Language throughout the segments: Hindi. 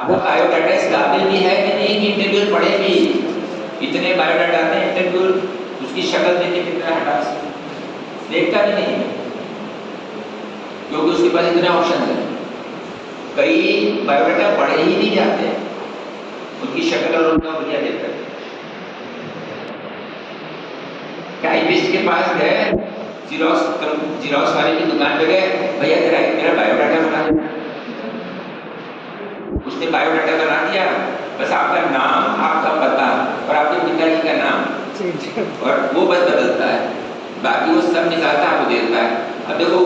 आपका बायोडाटा इस काबिल भी है कि नहीं कि इंटरव्यूअर पढ़े भी? इतने बायोडाटा आते हैं, इंटरव्यूअर उसकी शक्ल देख के कितना हटा देखता भी नहीं है, क्योंकि उसके पास इतने ऑप्शन है। कई बायोडाटा पढ़े ही नहीं जाते, उनकी शक्ल और उनका बढ़िया देखता है। टाइपिस्ट के पास गए, जीरोक्स वाले की दुकान पे गए, भैया जरा मेरा बायोडाटा बना दो। उसने बायोडाटा बना दिया, बस आपका नाम, आपका पता और आपके पिताजी का नाम और वो बस बदलता है, बाकी वो सब निकालता आपको देता है। अब देखो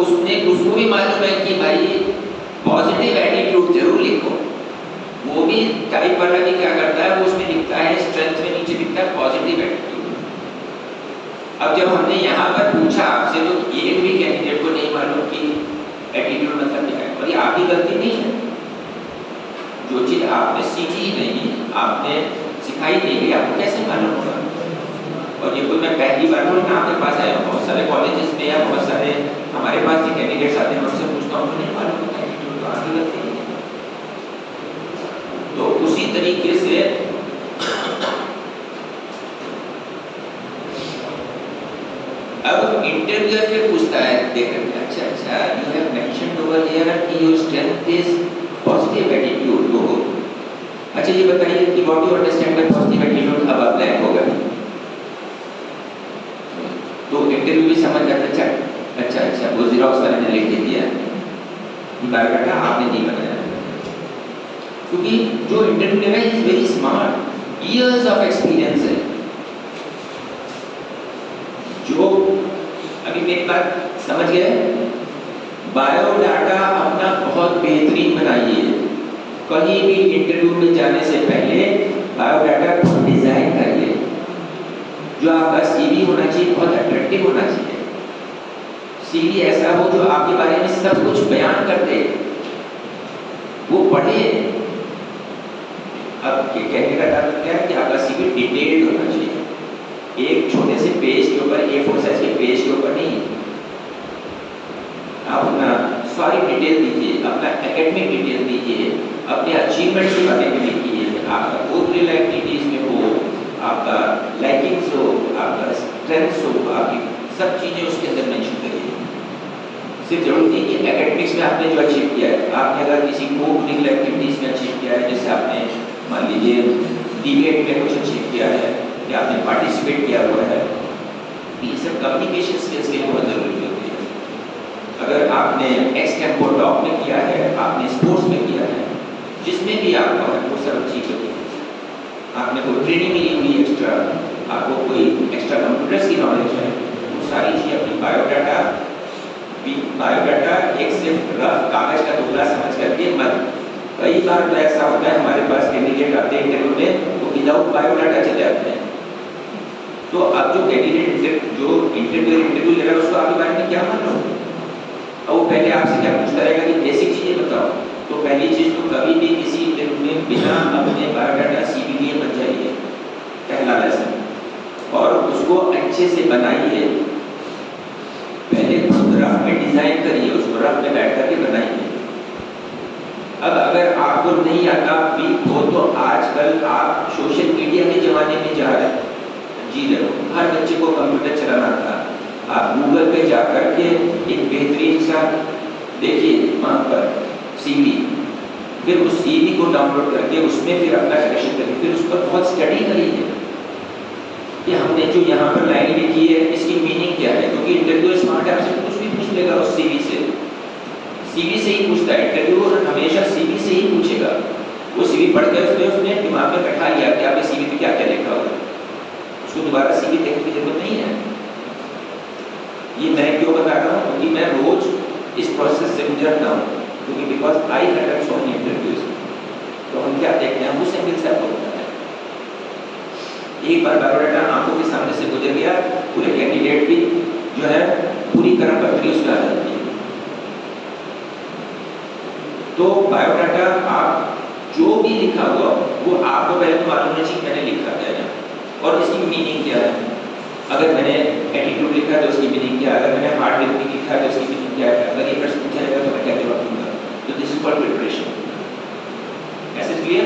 उसको भी मालूम है कि भाई पॉजिटिव एटीट्यूड जरूर लिखो। वो भी टाइप वाला भी क्या करता है, वो उसमें लिखता है स्ट्रेंथ में नीचे लिखता है पॉजिटिव एटीट्यूड। अब जब हमने यहाँ पर पूछा आपसे तो एक भी कैंडिडेट को नहीं मालूम कि एटीट्यूड मतलब क्या है, और ये आपकी गलती नहीं है। जो चीज आपने सीखी ही नहीं, आपने सिखाई नहीं गई, आपको कैसे मालूम होगा? और ये कोई मैं पहली बार थोड़ी ना आपके पास आया हूँ, बहुत सारे कॉलेजेस में या बहुत सारे हमारे पास भी कैंडिडेट्स आते हैं, उनसे पूछता हूँ तो नहीं मालूम होता एटीट्यूड, तो आपकी गलती नहीं है। तो उसी तरीके से अब इंटरव्यूअर फिर पूछता है देखकर, अच्छा you have mentioned over here कि your strength is positive attitude. तो अच्छा ये बताइए कि what you understand by positive attitude. अब आप ब्लैंक हो गए तो इंटरव्यू भी समझ जाता है, अच्छा वो जीरोक्स वाले ने लिख दिया है, बायोडाटा आपने नहीं बनाया। क्योंकि जो इंटरव्यू ले रहा है is very smart, years of experience है। जो अभी मेरी बात समझ गए, बायोडाटा अपना बहुत बेहतरीन बनाइए। कहीं भी इंटरव्यू में जाने से पहले बायोडाटा को डिजाइन करिए। जो आपका सीवी होना चाहिए बहुत अट्रैक्टिव होना चाहिए। सीवी ऐसा हो जो आपके बारे में सब कुछ बयान कर दे, वो पढ़े। अब कहने का मतलब क्या है कि आपका सीवी डिटेल्ड होना चाहिए, एक छोटे से पेज के ऊपर, A4 साइज के पेज के ऊपर नहीं। आप अपना सारी डिटेल दीजिए, अपना एकेडमिक डिटेल दीजिए, अपने अचीवमेंट्स के बारे में लिखिए, आपका कोरिकुलर एक्टिविटीज में हो, आपका लाइकिंग्स हो, आपका स्ट्रेंथ्स हो, आपकी सब चीज़ें उसके अंदर मेंशन करिए। सिर्फ जरूरत नहीं कि एकेडमिक्स में आपने जो अचीव किया है, आपने अगर किसी कोरिकुलर एक्टिविटीज में अचीव किया है, जैसे आपने मान लीजिए डिबेट में कुछ अचीव किया है या आपने पार्टिसिपेट किया हुआ है, ये सब कम्युनिकेशन स्किल्स के लिए बहुत जरूरी होती है। अगर आपने एक्स टेम्पो टॉक में किया है, आपने स्पोर्ट्स में किया है, जिसमें भी आपका है वो सब अचीव होती है। आपने कोई ट्रेनिंग ली हुई एक्स्ट्रा, आपको कोई एक्स्ट्रा कंप्यूटर्स की नॉलेज है, वो सारी चीज़ें अपनी बायोडाटा एक सिर्फ रफ कागज का टुकड़ा समझ करके मत। कई बार तो ऐसा होता है हमारे पास कैंडिडेट आते हैं इंटरव्यू में तो विदाउट बायोडाटा चले जाते हैं। तो अब जो कैंडिडेट जो इंटरव्यू ले रहा है उसको आपके बारे में क्या मालूम, और वो पहले आपसे क्या पूछता रहेगा कि बेसिक चीज़ें बताओ। तो पहली चीज़ तो कभी भी किसी इंटरव्यू में बिना अपने बायोडाटा सीवी लिए मत जाइए, पहला लेसन। और उसको अच्छे से बनाइए, पहले खुद रफ में डिजाइन करिए, उसको रफ में बैठ करके बनाइए। अब अगर आपको नहीं आता वीक हो तो आजकल आप सोशल मीडिया के जमाने में जा रहे हैं, जी रहे हो, हर बच्चे को कंप्यूटर चलाना आता। आप गूगल पे जा करके एक बेहतरीन सा देखिए वहाँ पर सीवी, फिर उस सीवी को डाउनलोड करके उसमें फिर अपना करेक्शन करिए, फिर उस पर बहुत स्टडी करिए कि हमने जो यहाँ पर लाइन लिखी है इसकी मीनिंग क्या है। क्योंकि इंटरव्यू स्मार्ट है, आपसे कुछ भी पूछ लेगा उस सीवी से ही पूछता है इंटरव्यू, हमेशा सीवी से ही पूछेगा। वो सीवी पढ़ कर उसने दिमाग में बैठा लिया कि आपने सीवी में क्या क्या लिखा होगा, उसको दोबारा सीवी देखने की जरूरत नहीं है। ये मैं क्यों बता रहा हूँ, क्योंकि मैं रोज इस प्रोसेस से गुजरता हूँ, क्योंकि because I attend so many interviews. तो हम क्या देखते हैं, उस एंगल से आपको बताना है। एक बार बायोडाटा आंखों के सामने से गुजर गया, पूरे कैंडिडेट की जो है पूरी तरह पत्री उसमें आ जाती है। तो बायोडाटा आप जो भी लिखा हुआ वो आपको पहले तो मालूम होना चाहिए मैंने लिखा क्या है और इसकी मीनिंग क्या है। अगर मैंने एटीट्यूड लिखा है तो उसकी मीनिंग क्या है, अगर मैंने हार्ड वर्किंग लिखा है तो उसकी मीनिंग क्या है, अगर ये प्रश्न पूछा जाएगा तो मैं क्या जवाब दूंगा। तो दिस इज फॉर प्रिपरेशन। ऐसे इसलिए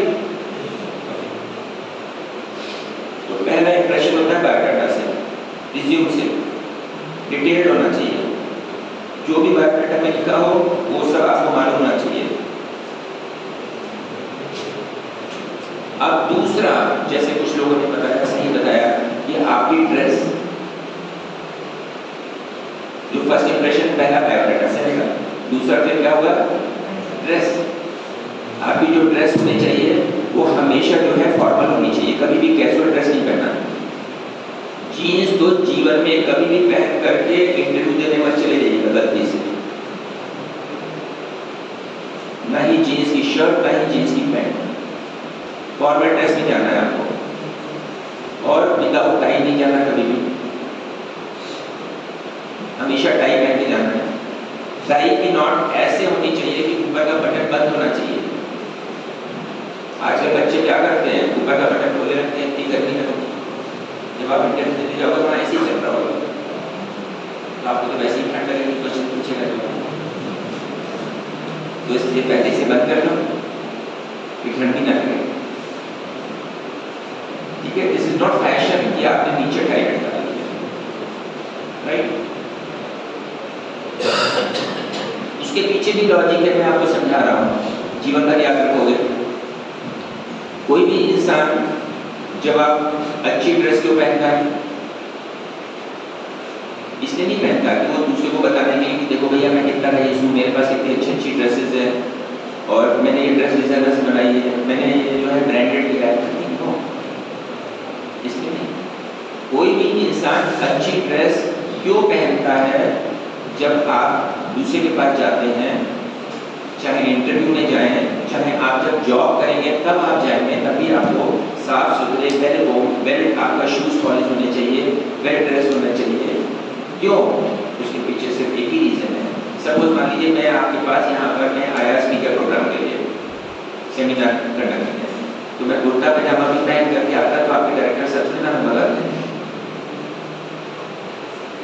डिटेल्ड होना चाहिए, जो भी बायोडाटा में लिखा हो वो सब आपको मालूम होना चाहिए। अब दूसरा, जैसे कुछ लोगों ने बताया, सही बताया कि आपकी ड्रेस, जो फर्स्ट इंप्रेशन पहला बायोडाटा से आएगा, दूसरा फिर क्या होगा, ड्रेस। आपकी जो ड्रेस होनी चाहिए वो हमेशा जो है फॉर्मल होनी चाहिए, कभी भी कैजुअल ड्रेस नहीं पहनना। जीन्स तो जीवन में कभी भी पहन करके इंटरव्यू देने मत चले जाइएगा गलती से, ना ही जीन्स की शर्ट, ना ही जीन्स की पैंट। फॉर्मल ड्रेस में जाना है आपको, और विदाउट टाई नहीं जाना कभी भी, हमेशा टाई पहन के जाना है। टाई की नॉट ऐसे होनी चाहिए कि ऊपर का बटन बंद होना चाहिए। आजकल बच्चे क्या करते हैं, ऊपर का बटन खोले रखते हैं, इतनी गर्मी में जब आप इंटरव्यू देने जाओगे तो ऐसे ही चल रहा होगा, तो आपको तो वैसे ही ठंड लगेगी, क्वेश्चन पूछेगा तो इसलिए पहले से बंद कर लो कि ठंड भी ना लगे। ठीक है, दिस इज नॉट फैशन कि आपने नीचे टाई डाल दिया, राइट। उसके पीछे भी लॉजिक है, मैं आपको समझा रहा हूँ, जीवन भर याद रखोगे। कोई भी इंसान जब आप अच्छी ड्रेस क्यों पहनता है, इसलिए नहीं पहनता कि वो दूसरे को बताने के लिए कि देखो भैया मैं कितना रईस हूँ, मेरे पास कितनी अच्छी अच्छी ड्रेसेस हैं और मैंने ये ड्रेस डिजाइनर से बनाई है, मैंने ये जो है ब्रांडेड लिया है, नहीं, इसलिए नहीं। कोई भी इंसान अच्छी ड्रेस क्यों पहनता है, जब आप दूसरे के पास जाते हैं, चाहे इंटरव्यू में जाएं, चाहे आप जब जॉब करेंगे तब आप जाएंगे, तभी आपको साफ सुथरे वेल आपका शूज पॉलिश होने चाहिए, वेल ड्रेस होना चाहिए। क्यों? उसके पीछे सिर्फ एक ही रीजन है। सपोज मान लीजिए मैं आपके पास यहाँ पर मैं आया स्पीकर प्रोग्राम के लिए, सेमिनार करने के लिए, तो मैं कुर्ता पजामा भी पहन करके आता तो आपके डायरेक्टर सच में ना बदलते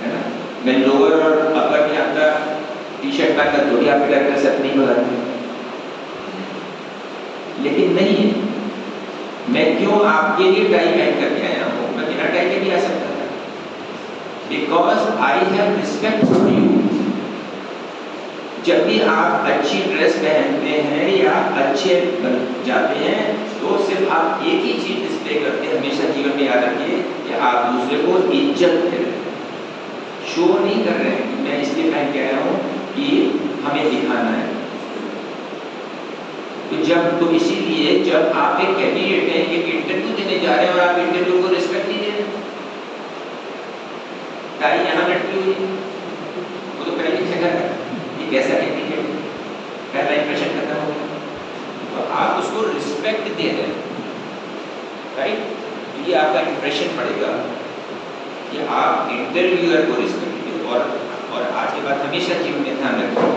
है ना। मैं लोअर और अपर में आता, टी शर्ट पहनकर तो भी आपके डायरेक्टर सच नहीं बदलते, लेकिन नहीं, मैं क्यों आपके लिए टाई पहन करके आया हूँ, मैं बिना टाई के भी आ सकता था, because I have respect for you. जब भी आप अच्छी ड्रेस पहनते हैं या अच्छे बन जाते हैं तो सिर्फ आप एक ही चीज डिस्प्ले करते हैं, हमेशा जीवन में याद रखिए कि आप दूसरे को इज्जत दे रहे हैं, शो नहीं कर रहे हैं कि मैं इसलिए पहन के आया हूँ कि हमें दिखाना है। तो इसीलिए जब आप एक कैंडिडेट हैं, एक इंटरव्यू देने जा रहे हैं और आप इंटरव्यू को रिस्पेक्ट नहीं दे रहे, टाई यहाँ लटकी हुई, वो तो पहले जगह है, ये कैसा कैंडिडेट, पहला इंप्रेशन खत्म हो गया, तो आप उसको रिस्पेक्ट दे रहे हैं, राइट। ये आपका इंप्रेशन पड़ेगा कि आप इंटरव्यूअर को रिस्पेक्ट दें। और आज के बाद हमेशा जीवन में ध्यान रखें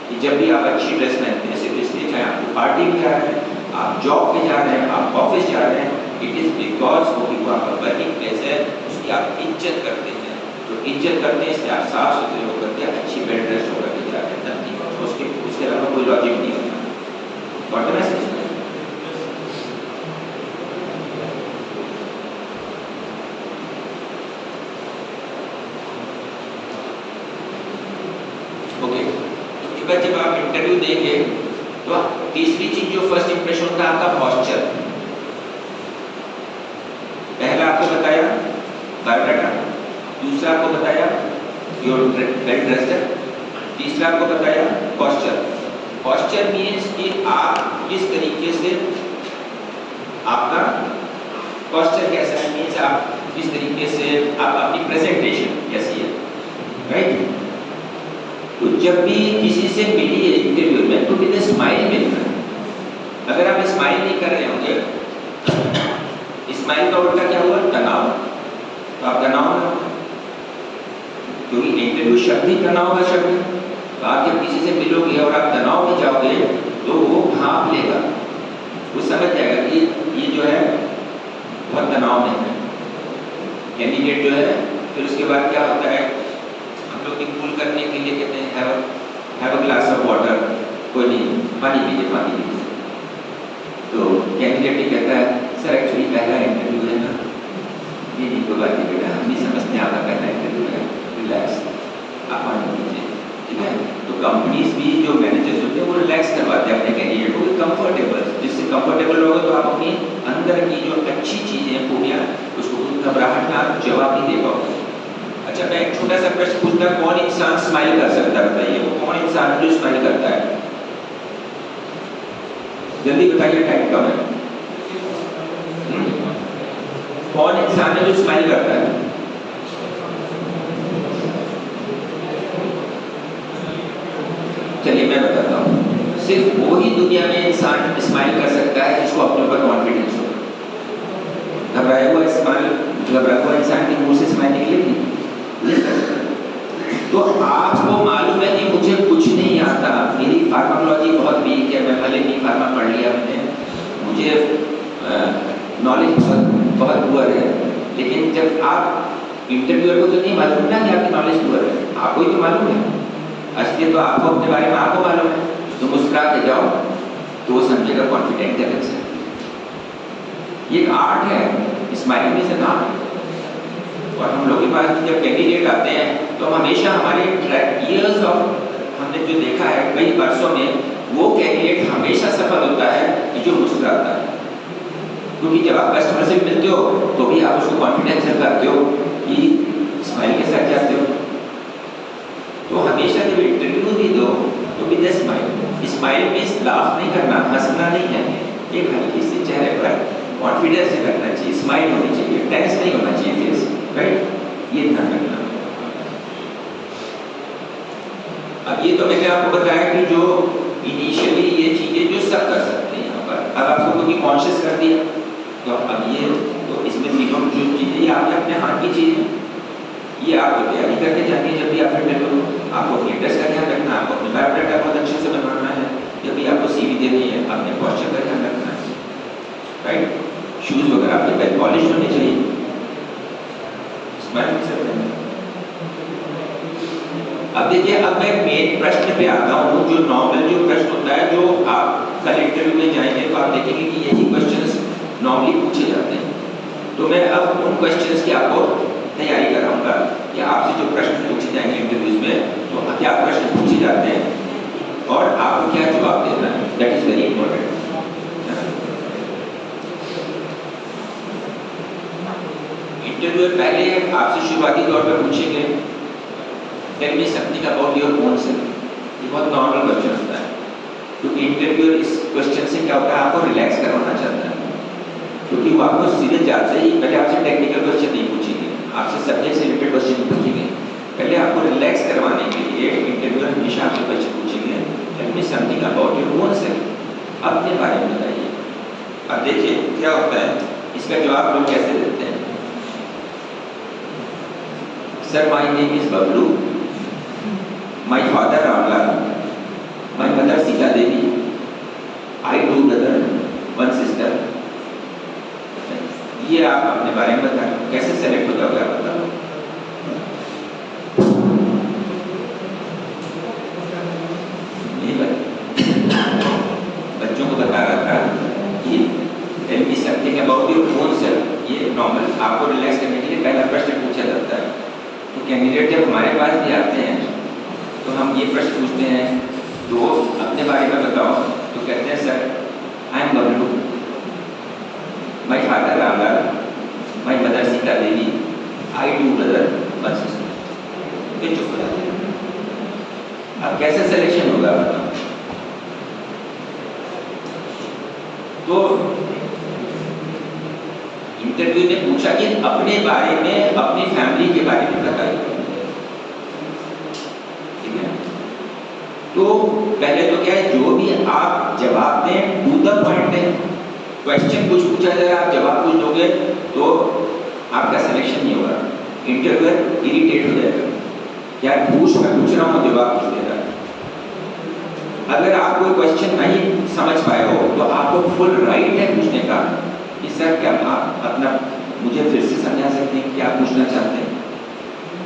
कि जब भी आप अच्छी ड्रेस पहनते हैं, सिर्फ इसलिए चाहे आप पार्टी में जा रहे हैं, आप जॉब पे जा रहे हैं, आप ऑफिस जा रहे हैं, इट इज बिकॉज वो आपका वर्किंग प्लेस है, उसकी आप इज्जत करते हैं। तो इज्जत करते हैं इसलिए आप साफ सुथरे होकर के अच्छी वेल ड्रेस होकर के जा रहे हैं, तब नहीं, उसके अलावा कोई लॉजिक नहीं होता। जब आप इंटरव्यू देंगे तो तीसरी चीज जो फर्स्ट इंप्रेशन होता है आपका पॉस्चर। पहला आपको बताया बायोडाटा, दूसरा आपको बताया योर वेल ड्रेस्ड, तीसरा आपको बताया पॉस्चर। पॉस्चर मीन्स कि आप किस तरीके से, आपका पॉस्चर कैसा है, मीन्स आप किस तरीके से आप अपनी प्रेजेंटेशन कैसी है, राइट। तो जब भी किसी से मिलिए इंटरव्यू में तो कितने स्माइल मिलना है। अगर आप स्माइल नहीं कर रहे होंगे, स्माइल का उल्टा क्या हुआ, तनाव, तो आप तनाव में, क्योंकि इंटरव्यू शब्द ही तनाव का शब्द है। तो आप जब किसी से मिलोगे और आप तनाव में जाओगे तो वो भाप लेगा, वो समझ जाएगा कि ये जो है बहुत तनाव में है कैंडिडेट जो है। फिर उसके बाद क्या होता है, हम लोग कूल करने के लिए कहते हैं have a glass of water, कोई नहीं पानी पीजिए, पानी पीजिए। तो कैंडिडेट भी कहता है सर एक्चुअली पहला इंटरव्यू है ना, ये नहीं कोई बात नहीं बेटा, हम नहीं समझते आपका पहला इंटरव्यू है, रिलैक्स। प्रश्न पूछता है कौन इंसान स्माइल कर सकता है, बताइए वो कौन इंसान है जो स्माइल करता है? जल्दी बताइए, टाइम कम है। कौन इंसान है जो स्माइल करता है? चलिए मैं बताता हूँ। सिर्फ वो ही दुनिया में इंसान स्माइल कर सकता है जिसको अपने ऊपर कॉन्फिडेंस हो। घबराया हुआ इंसान के मुंह से स्माइल निकलेगी? तो आपको मालूम है कि मुझे कुछ नहीं आता, मेरी फार्माकोलॉजी बहुत वीक है, मैं भले भी फार्मा पढ़ लिया मैंने, मुझे नॉलेज बहुत पुअर है, लेकिन जब आप इंटरव्यूअर को तो नहीं मालूम ना कि आपकी नॉलेज पुअर है, आपको ही तो मालूम है। असली तो आपको अपने बारे में आपको मालूम है, तो मुस्कुरा के जाओ तो वो समझेगा कॉन्फिडेंट है। ये एक आर्ट है, स्माइल में से नाम है। और हम लोग के पास जब कैंडिडेट आते हैं तो हमेशा हमारे ईयर्स ऑफ हमने जो देखा है कई वर्षों में, वो कैंडिडेट हमेशा सफल होता है कि जो मुस्कुराता है। क्योंकि जब आप कस्टमर से मिलते हो तो भी आप उसको कॉन्फिडेंस दिखाते हो कि स्माइल के साथ जाते हो। तो हमेशा जब इंटरव्यू भी दो तो भी स्माइल। स्माइल में लाफ नहीं करना, हंसना नहीं है, एक हल्की सी चेहरे पर कॉन्फिडेंस से करना चाहिए, स्माइल होनी चाहिए, टेंस नहीं होना चाहिए फेस, राइट? ये ध्यान रखना। अब ये तो मैंने आपको बताया कि जो इनिशियली ये चीजें जो सब कर सकते हैं यहाँ पर, अब आपको क्योंकि कॉन्शियस कर दिया तो अब ये तो इसमें तीनों जो चीजें ये आपके अपने हाथ की चीज है, ये आपको तैयारी करके जानी है। जब भी आप इंटरव्यू करो आपको अपने ड्रेस का ध्यान रखना, आपको अपने बायोडाटा बहुत अच्छे से बनाना है, जब भी आपको सीवी देनी है अपने पोस्चर का ध्यान रखना है, राइट? शूज वगैरह आपके वेल पॉलिश होने चाहिए। स्माइल कर सकते हैं। अब देखिए, अब मैं मेन प्रश्न पे आता हूँ, जो नॉर्मल जो प्रश्न होता है, जो आप कल इंटरव्यू में जाएंगे तो आप देखेंगे कि यही क्वेश्चंस नॉर्मली पूछे जाते हैं। तो मैं अब उन क्वेश्चंस की आपको तैयारी कराऊंगा कि आपसे जो प्रश्न पूछे जाएंगे इंटरव्यूज में, तो क्या प्रश्न पूछे जाते हैं और आपको क्या जवाब देना है, that is very important. Interviewer पहले आपसे शुरुआती तौर पर पूछेंगे tell me something about your own self. ये बहुत नॉर्मल क्वेश्चन होता है, क्योंकि इंटरव्यूअर इस क्वेश्चन से क्या होता है, आपको रिलैक्स करवाना चाहता है। क्योंकि वो आपको सीधे जाते ही पहले आपसे टेक्निकल क्वेश्चन नहीं पूछेंगे, आपसे सब्जेक्ट से रिलेटेड क्वेश्चन पूछेंगे। पहले आपको रिलैक्स करवाने के लिए इंटरव्यूअर हमेशा आपसे क्वेश्चन पूछेंगे tell me something about your own self, अपने बारे में बताइए। अब देखिए क्या होता है, इसका जवाब लोग कैसे देते हैं। Sir my name is Bablu, my father Ramlal, my mother Sita Devi, I 2 brother 1 sister. ये आप अपने बारे में बताएं, कैसे सेलेक्ट हो जाओगे आप बताओ। बच्चों को बता रहा था कि tell me something about your own self. ये नॉर्मल आपको रिलैक्स करने के लिए पहला प्रश्न पूछा जाता है। तो कैंडिडेट जब हमारे पास भी आते हैं तो हम ये प्रश्न पूछते हैं, तो अपने बारे में बताओ, तो कहते हैं sir I M Bablu, my father Ramlal, my mother Sita Devi, I 2 brother 1 sister. ये चुप हो जाते हैं। अब कैसे सिलेक्शन होगा बताओ। तो इंटरव्यू ने पूछा कि अपने बारे में, अपनी फैमिली के बारे में बताइए, ठीक है? तो पहले तो क्या है, जो भी आप जवाब दें टू द पॉइंट है। क्वेश्चन कुछ पूछा जाए, आप जवाब कुछ दोगे तो आपका सिलेक्शन नहीं होगा। इंटरव्यूअर इरिटेट हो जाएगा, क्या मैं पूछ रहा हूँ जवाब कुछ दे रहा है। अगर आप कोई क्वेश्चन नहीं समझ पाए हो तो आपको फुल राइट है पूछने का कि सर क्या आप अपना मुझे फिर से समझा सकते हैं क्या पूछना चाहते हैं।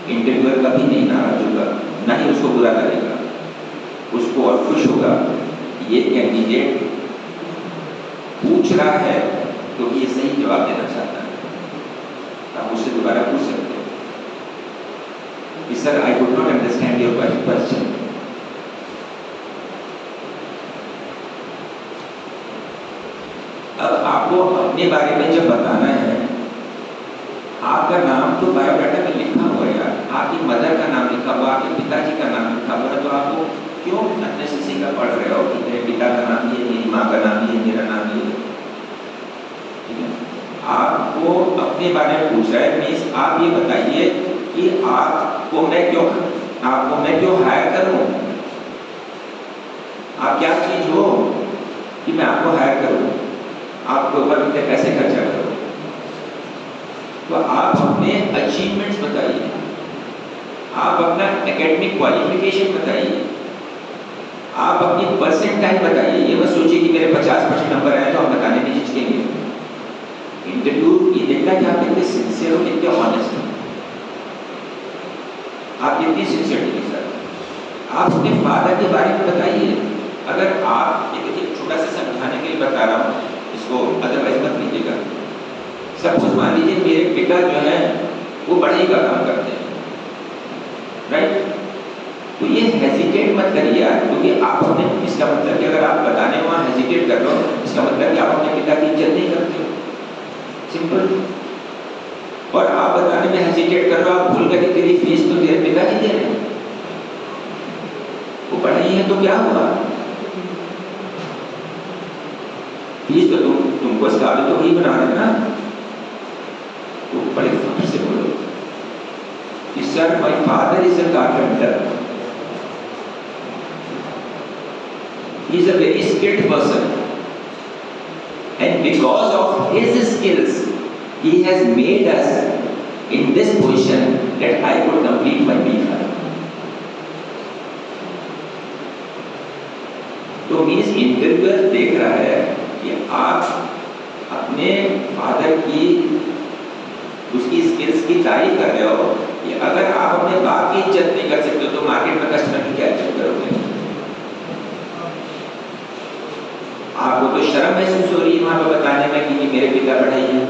इंटरव्यूअर कभी नहीं नाराज होगा, ना ही उसको बुरा लगेगा, उसको और खुश होगा ये कैंडिडेट पूछ रहा है तो ये सही जवाब देना चाहता है। आप उससे दोबारा पूछ सकते हो कि sir I could not understand your question. अब आपको अपने बारे में जब बताना है, आपका नाम तो बायोडाटा में लिखा हुआ है यार, आपकी मदर का नाम लिखा हुआ, आपके पिताजी का नाम लिखा हुआ है, तो आपको क्यों अननेसेसरी का पढ़ रहे हो कि मेरे पिता का नाम ये, मेरी माँ का नाम ये, मेरा नाम ये? ठीक है, आपको अपने बारे में पूछ रहा है, मीन्स आप ये बताइए कि आपको मैं क्यों हायर करूं? आप क्या चीज हो कि मैं आपको हायर करूं, आपके ऊपर कितने पैसे खर्चा करूं? तो आप अपने अचीवमेंट्स बताइए, आप अपना एकेडमिक क्वालिफिकेशन बताइए, आप अपनी परसेंटाइल बताइए। ये मत सोचिए कि मेरे 50% नंबर आए तो हम बताने में झिझकेंगे। इंटरव्यू ये देखता है कि आप कितने सिंसियर हो, कितने ऑनेस्ट हो, आप कितनी सिंसियरिटी के साथ। आप अपने फादर के बारे में बताइए। अगर आप ये देखिए, छोटा सा समझाने के लिए बता रहा हूँ, इसको अदरवाइज मत लीजिएगा। सपोज मान लीजिए मेरे पिता जो है वो बढ़ई का काम करते हैं, राइट? तो ये हेजिटेट मत करिए यार, क्योंकि आप अपने, इसका मतलब कि अगर आप बताने वहाँ हेजिटेट कर रहे हो, इसका मतलब कि आप अपने पिता की इज्जत नहीं करते हो, सिंपल। और आप बताने में हेजिटेट कर रहे हो, आप भूल गए कि तेरी फीस तो तेरे पिताजी दे रहे हैं, वो पढ़ाई है तो क्या हुआ, फीस तो तुमको इस काबिल तो वही बना रहे ना। तो बड़े फख्र से बोलो कि sir my father is a carpenter, he is a very skilled person, and because of his skills he has made us in this position that I could complete my B.Pharm. तो मीन्स इंटरव्यूअर देख रहा है कि आप अपने फादर की, उसकी स्किल्स की तारीफ कर रहे हो, कि अगर आप अपने बाप की इज्जत नहीं कर सकते तो मार्केट में कस्टमर की क्या इज्जत करोगे? आपको तो शर्म महसूस हो रही है वहां पर बताने में कि मेरे पिता पढ़ाई है,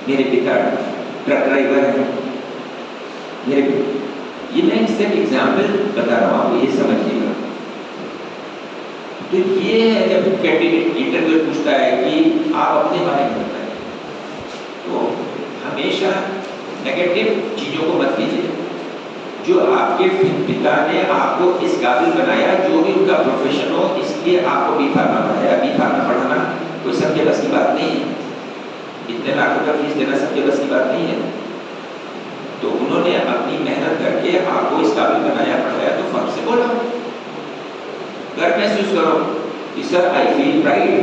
मेरे पिता ट्रक ड्राइवर है, मेरे ये मैं सिर्फ एग्जाम्पल बता रहा हूँ, आपको ये समझिएगा। तो ये है जब कैंडिडेट इंटरव्यू पूछता है कि आप अपने बारे में बताएं, तो हमेशा नेगेटिव चीजों को मत कीजिए। जो आपके पिता ने आपको इस काबिल बनाया, जो भी उनका प्रोफेशन हो, इसलिए आपको B.Pharm पढ़ाया। B.Pharm पढ़ाना कोई सबके बस की बात नहीं है, इतने लाख रुपया फीस देना सबके बस की बात नहीं है। तो उन्होंने अपनी मेहनत करके आपको इस काबिल बनाया, पढ़ाया, तो फर्क से बोलो, गर्व महसूस करो कि sir I feel pride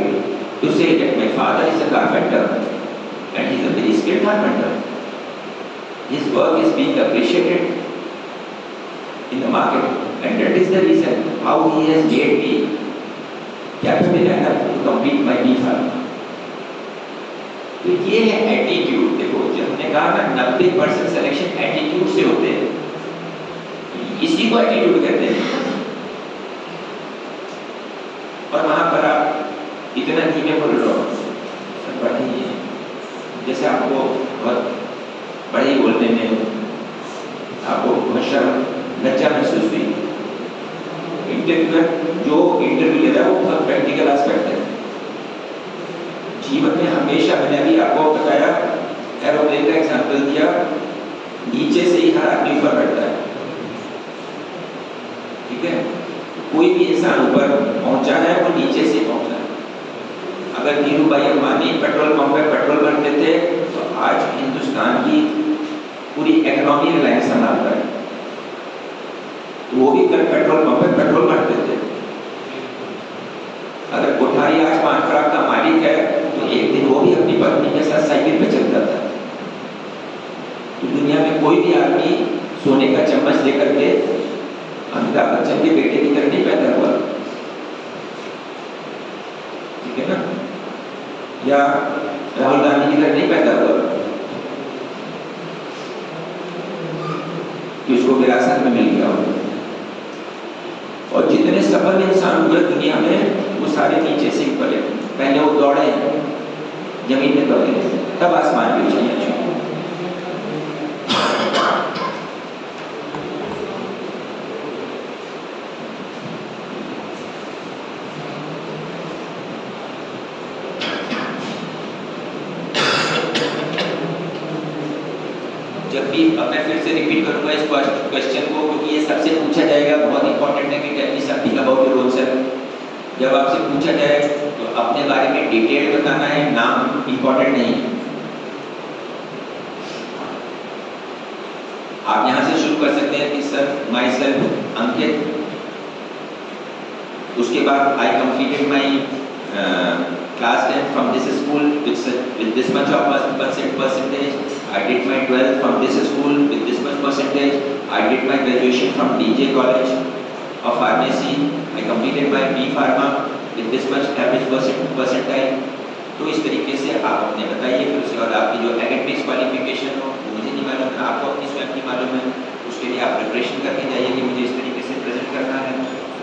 to say that my father is a carpenter and he is a very skilled carpenter, his work is being appreciated in the market, and that is the reason how he has made me capable enough to complete my B.Pharm. तो ये है एटीट्यूड। देखो, जब हमने कहा ना 90% सिलेक्शन एटीट्यूड से होते हैं, इसी को एटीट्यूड कहते हैं। और वहां पर आप इतना धीमे बोल रहे हो, सब बढ़ी है, जैसे आपको बहुत बड़ी बोलने में आपको बहुत शर्म, लज्जा महसूस हुई। इंटरव्यूअर जो इंटरव्यू ले रहा है वो बहुत प्रैक्टिकल एस्पेक्ट है। जीवन में हमेशा, मैंने अभी आपको बताया, एरोप्लेन का एग्जांपल दिया, नीचे से ही हर आदमी ऊपर बैठता है, ठीक है? कोई भी इंसान ऊपर पहुंचा है वो नीचे से पहुंचा है। अगर धीरू भाई अंबानी पेट्रोल पंप पे पेट्रोल भरते थे तो आज हिंदुस्तान की पूरी इकोनॉमी रिलायंस संभालता है, वो भी कल पेट्रोल पंप पे पेट्रोल भरते थे। अगर कोठारी आज 5 ट्रक का मालिक है तो एक दिन वो भी अपनी पत्नी के साथ साइकिल पे चलता था। तो दुनिया में कोई भी आदमी सोने का चम्मच लेकर के अमिताभ बच्चन के बेटे की तरह नहीं पैदा हुआ, ठीक है ना? या राहुल गांधी की तरह नहीं पैदा हुआ कि उसको विरासत में मिल गया हो। और जितने सफल इंसान हुए दुनिया में वो सारे नीचे से ऊपर है। पहले वो दौड़े, जमीन में दौड़े, तब आसमान पे उछले। जब भी, अब मैं फिर से रिपीट करूंगा इस क्वेश्चन को, क्योंकि ये सबसे पूछा जाएगा, बहुत इंपॉर्टेंट है कि tell me something about your self. जब आपसे पूछा जाए तो अपने बारे में डिटेल बताना है, नाम इंपॉर्टेंट नहीं है। आप यहाँ से शुरू कर सकते हैं कि सर माई सेल्फ अंकित, उसके बाद I completed my class 10 from this school with this much of percentage. I did my 12th from this school with this much percentage. I did my graduation from DJ College of Pharmacy. I completed my B Pharma with this much average percentile. तो इस तरीके से आप अपने बताइए। फिर उसके बाद आपकी जो एकेडमिक्स क्वालिफिकेशन हो वो मुझे नहीं मालूम है, आपको अपनी स्वयं की मालूम है, उसके लिए आप प्रिपरेशन करके जाइए कि मुझे इस तरीके से प्रेजेंट करना है।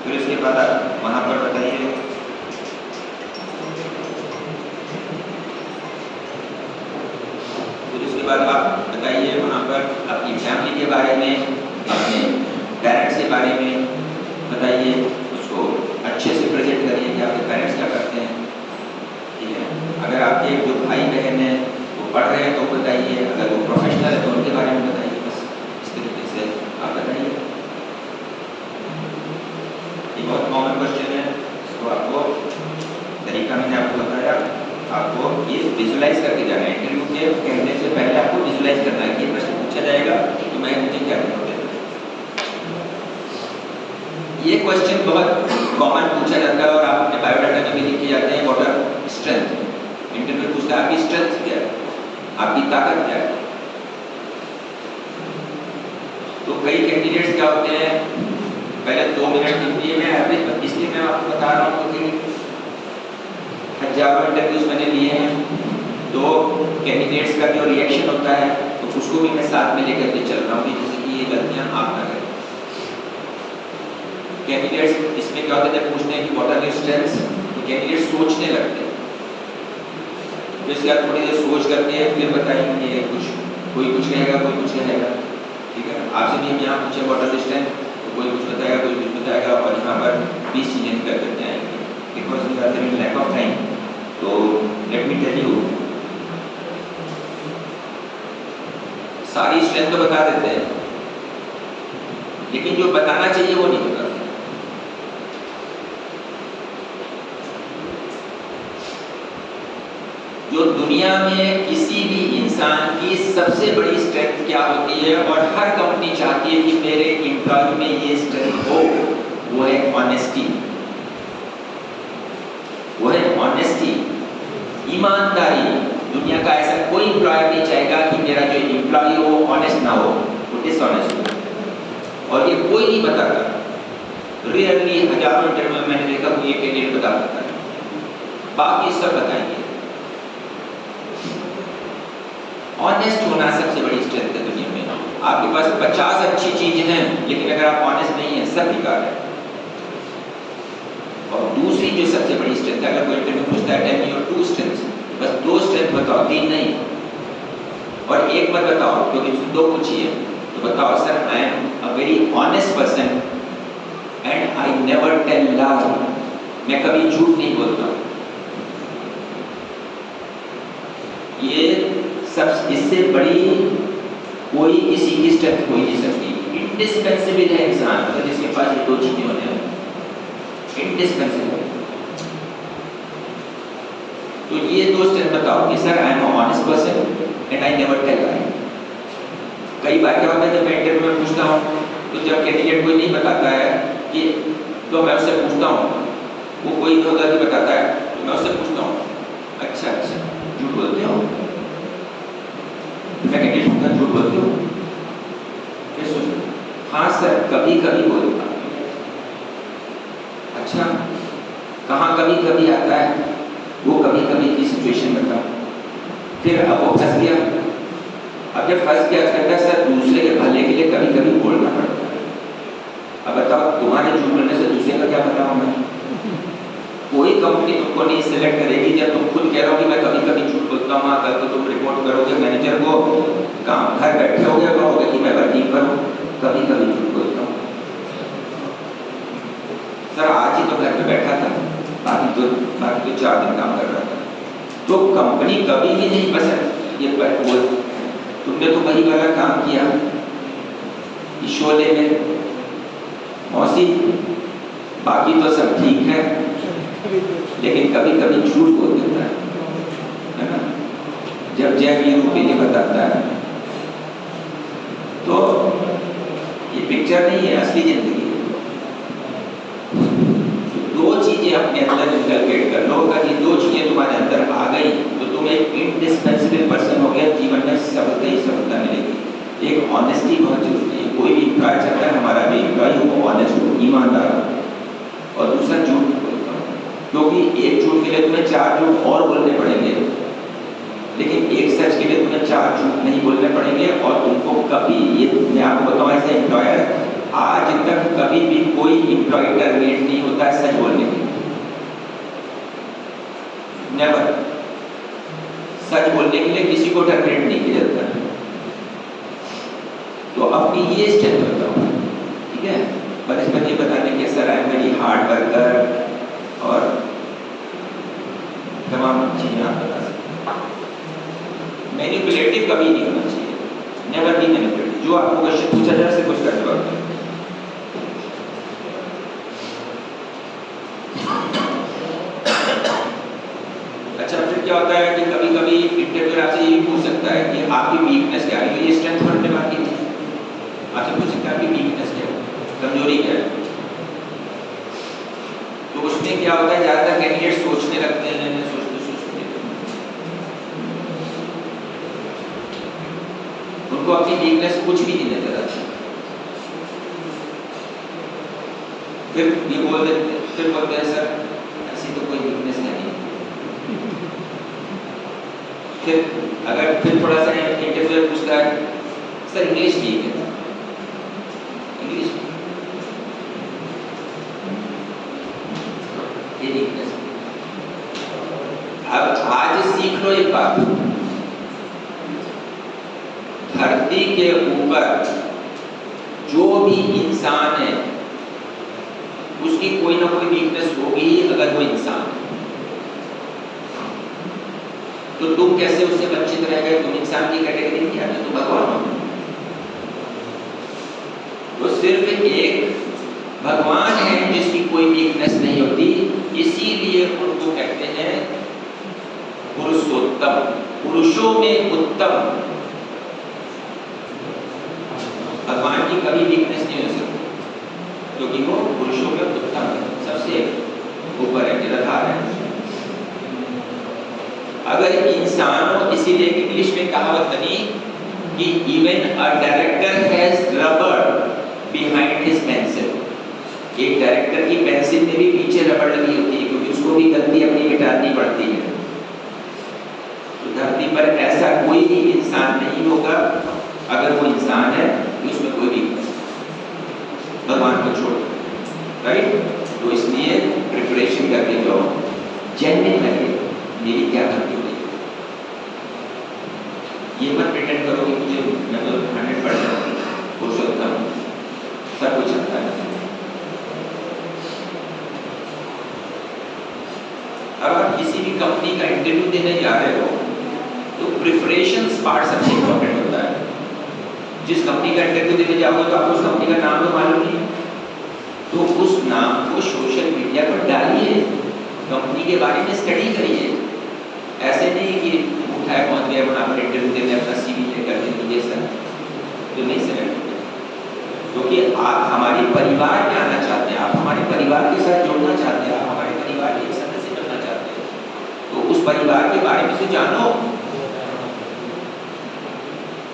फिर उसके बाद आप वहाँ पर बताइए बाद आप बताइए वहाँ पर अपनी फैमिली के बारे में, अपने पेरेंट्स के बारे में बताइए, उसको अच्छे से प्रेजेंट करिए कि आपके पेरेंट्स क्या करते हैं, ठीक है। अगर आपके जो भाई बहन हैं वो पढ़ रहे हैं तो बताइए, अगर वो प्रोफेशनल है तो उनके बारे में बताइए। बस इस तरीके से आप बताइए। ये बहुत कॉमन क्वेश्चन है, इसको आपको तरीका मैंने आपको बताया, आपको ये विजुलाइज करके जाना है। इंटरव्यू के कहने से पहले आपको विजुलाइज करना है कि प्रश्न पूछा जाएगा तो मैं मुझे क्या करना है। ये क्वेश्चन बहुत कॉमन पूछा जाता है और आप अपने बायोडाटा में भी लिखे जाते हैं। व्हाट आर स्ट्रेंथ, इंटरव्यू पूछता है आपकी स्ट्रेंथ क्या है, आपकी ताकत क्या है। तो कई कैंडिडेट्स क्या होते हैं, पहले 2 मिनट लिए मैं एवरेज, इसलिए मैं आपको बता रहा हूँ कि हजारों इंटरव्यूज मैंने लिए हैं, तो कैंडिडेट्स का जो रिएक्शन होता है तो उसको भी मैं साथ में लेकर के चल रहा हूँ, जैसे कि ये गलतियाँ आप ना करें। कैंडिडेट्स इसमें क्या होता है, जब पूछते हैं कि व्हाट आर योर स्ट्रेंथ्स, तो कैंडिडेट्स सोचने लगते हैं, तो इसके बाद थोड़ी देर सोच करके फिर बताएंगे, कोई कुछ कहेगा, कोई कुछ कहेगा, ठीक है। आपसे भी हम यहाँ पूछे व्हाट आर योर स्ट्रेंथ, तो कोई कुछ बताएगा, कोई कुछ बताएगा, और यहाँ पर 20 चीज़ें निकल करते आएंगी। Because we are having lack of time, so let me tell you, सारी स्ट्रेंथ तो बता देते हैं, लेकिन जो बताना चाहिए वो नहीं बताते। जो दुनिया में किसी भी इंसान की सबसे बड़ी स्ट्रेंथ क्या होती है, और हर कंपनी चाहती है कि मेरे एम्प्लॉय में ये स्ट्रेंथ हो, वो है ऑनेस्टी। वो है ऑनेस्टी, ईमानदारी। दुनिया का ऐसा कोई एम्प्लॉयर नहीं चाहेगा कि मेरा जो एम्प्लॉय हो वो ऑनेस्ट ना हो, वो डिसऑनेस्ट हो। और ये कोई नहीं बताता। रियरली हजारों इंटरव्यू में मैंने देखा कोई एक कैंडिडेट बता सकता है, बाकी सब बताएंगे। ऑनेस्ट होना सबसे बड़ी स्ट्रेंथ है दुनिया में। आपके पास 50 अच्छी चीजें हैं, लेकिन अगर आप ऑनेस्ट नहीं है, सब बेकार है। और दूसरी जो सबसे बड़ी स्ट्रेंथ है, अगर कोई इंटरव्यू पूछता है टेल मी योर 2 स्ट्रेंथ्स, बस 2 स्ट्रेंथ बताओ, 3 नहीं, और एक मत बताओ क्योंकि 2 पूछी है, तो बताओ sir I am a very honest person and I never tell lie, मैं कभी झूठ नहीं बोलता। ये सब, इससे बड़ी कोई किसी की स्ट्रेंथ हो ही नहीं सकती। इंडिस्पेंसिबल है इंसान, मतलब जिसके पास ये 2 चीजें होने हैं, इंडिस्पेंसिबल। तो ये 2 स्ट्रेंथ बताओ कि sir I am a honest person and I never tell lie. कई बार क्या होता है, जब मैं इंटरव्यू में पूछता हूँ तो जब कैंडिडेट कोई नहीं बताता है कि, तो मैं उससे पूछता हूँ, वो कोई होता है बताता है, तो मैं उससे पूछता हूँ अच्छा झूठ बोलते हो, मैं कैंडिडेट पूछता झूठ बोलते हो, फिर सोचता हाँ सर कभी कभी बोलता। अच्छा कहाँ कभी कभी आता है, वो कभी कभी की सिचुएशन बताओ। फिर अब वो फंस गया, अब जब फंस गया कहता है सर दूसरे के भले के लिए कभी कभी बोलना पड़ता है। अब बताओ तुम्हारे झूठ बोलने से दूसरे का क्या बताऊँ मैं। कोई कंपनी तुमको नहीं सिलेक्ट करेगी जब तुम खुद कह रहे हो कि मैं कभी कभी झूठ बोलता हूँ। कल को तुम रिपोर्ट करोगे मैनेजर को, काम घर बैठे हो गया कहोगे कि मैं वर्किंग पर हूँ, कभी कभी झूठ बोलता हूँ। सर आज ही तो घर पे बैठा था, बाकी तो 4 दिन काम कर रहा था। तो कंपनी कभी भी नहीं पसंद ये तुमने तो वही वाला काम किया शोले में, मौसी बाकी तो सब ठीक है लेकिन कभी कभी झूठ बोल देता है ना, जब जय वीरू के लिए बताता है। तो ये पिक्चर नहीं है, असली जिंदगी है। दो चीजें अपने अंदर इनकलकेट कर लो, अगर ये दो चीजें तुम्हारे अंदर आ गई तो तुम एक इंडिस्पेंसिबल पर्सन हो गया, जीवन में सफलता ही सफलता मिलेगी। एक ऑनेस्टी बहुत जरूरी है, कोई भी एम्प्लॉय चाहता है हमारा भी एम्प्लॉय हो ऑनेस्ट हो, ईमानदार हो। और दूसरा झूठ बोलता हूँ, क्योंकि एक झूठ के लिए तुम्हें 4 झूठ और बोलने पड़ेंगे, लेकिन एक सच के लिए तुम्हें 4 झूठ नहीं बोलने पड़ेंगे। और तुमको कभी, ये मैं आपको बताऊँ एज ए एम्प्लॉयर, आज तक कभी भी कोई एम्प्लॉय टर्मिनेट नहीं होता है सच बोलने के लिए, नेवर। सच बोलने के लिए किसी को टर्मिनेट नहीं किया जाता है। तो अपनी ये स्ट्रेंथ बताओ, ठीक है। बचपन ये बताने के sir I am very hard worker और तमाम चीजें आप बता सकते। मैनिपुलेटिव कभी नहीं होना चाहिए, नेवर बी मैनिपुलेटिव। जो आपको क्वेश्चन पूछा जाए से कुछ कर जवाब दें। अच्छा, फिर क्या होता है कि कभी कभी इंटरव्यूअर आपसे ये पूछ सकता है कि आपकी वीकनेस क्या है। ये स्ट्रेंथ बनने बाकी थी, आपसे पूछ सकता है आपकी वीकनेस क्या है, कमजोरी क्या है। तो उसमें क्या होता है, ज्यादातर कैंडिडेट सोचने लगते हैं, सोचते सोचते उनको अपनी वीकनेस कुछ भी नहीं नजर आता। फिर ये बोलते हैं सर ऐसी तो कोई वीकनेस नहीं। फिर थोड़ा सा इंटरव्यूअर पूछता है सर इंग्लिश ठीक है, इंग्लिश ये वीकनेस। अब आज सीख लो एक बात, धरती के ऊपर जो भी इंसान है उसकी कोई ना कोई वीकनेस होगी। अगर वो इंसान है तो तुम कैसे उससे वंचित रह गए, तुम इंसान की कैटेगरी में आते, तुम भगवान हो। तो सिर्फ एक भगवान है जिसकी कोई वीकनेस नहीं होती, इसीलिए उनको कहते हैं पुरुषोत्तम, पुरुषों में उत्तम। भगवान की कभी वीकनेस नहीं हो सकती क्योंकि वो पुरुषों में उत्तम है, सबसे ऊपर है, निराधार है। अगर इंसान हो, इसीलिए इंग्लिश में कहावत बनी कि even a director has rubber behind his pencil. एक डायरेक्टर की पेंसिल में भी पीछे रबर लगी होती है क्योंकि उसको भी गलती अपनी मिटानी पड़ती है। तो धरती पर ऐसा कोई भी इंसान नहीं होगा, अगर वो इंसान है तो उसमें कोई भी भगवान को छोड़, राइट। तो इसलिए प्रिपरेशन करके जाओ, जेन्युइन लगे मेरी क्या गलती हुई। ये मत प्रिटेंड करो कि मुझे मैं तो 100% पुरुषोत्तम सब कुछ आता है। अब आप किसी भी कंपनी का इंटरव्यू देने जा रहे हो तो प्रिपरेशन पार्ट सबसे इंपॉर्टेंट होता है। जिस कंपनी का इंटरव्यू देने जाओगे तो आपको उस कंपनी का नाम तो मालूम नहीं, तो उस नाम को सोशल मीडिया पर डालिए, कंपनी के बारे में स्टडी करिए। ऐसे नहीं कि उठाए पहुंच गए बना पर इंटरव्यू देने अपना सीवी लेकर के दीजिए सर, तो नहीं सेलेक्ट होगा। क्योंकि आप हमारे परिवार में आना चाहते हैं, आप हमारे परिवार के साथ जुड़ना चाहते हैं, आप हमारे परिवार के सदस्य बनना चाहते हैं, तो उस परिवार के बारे में तो जानो।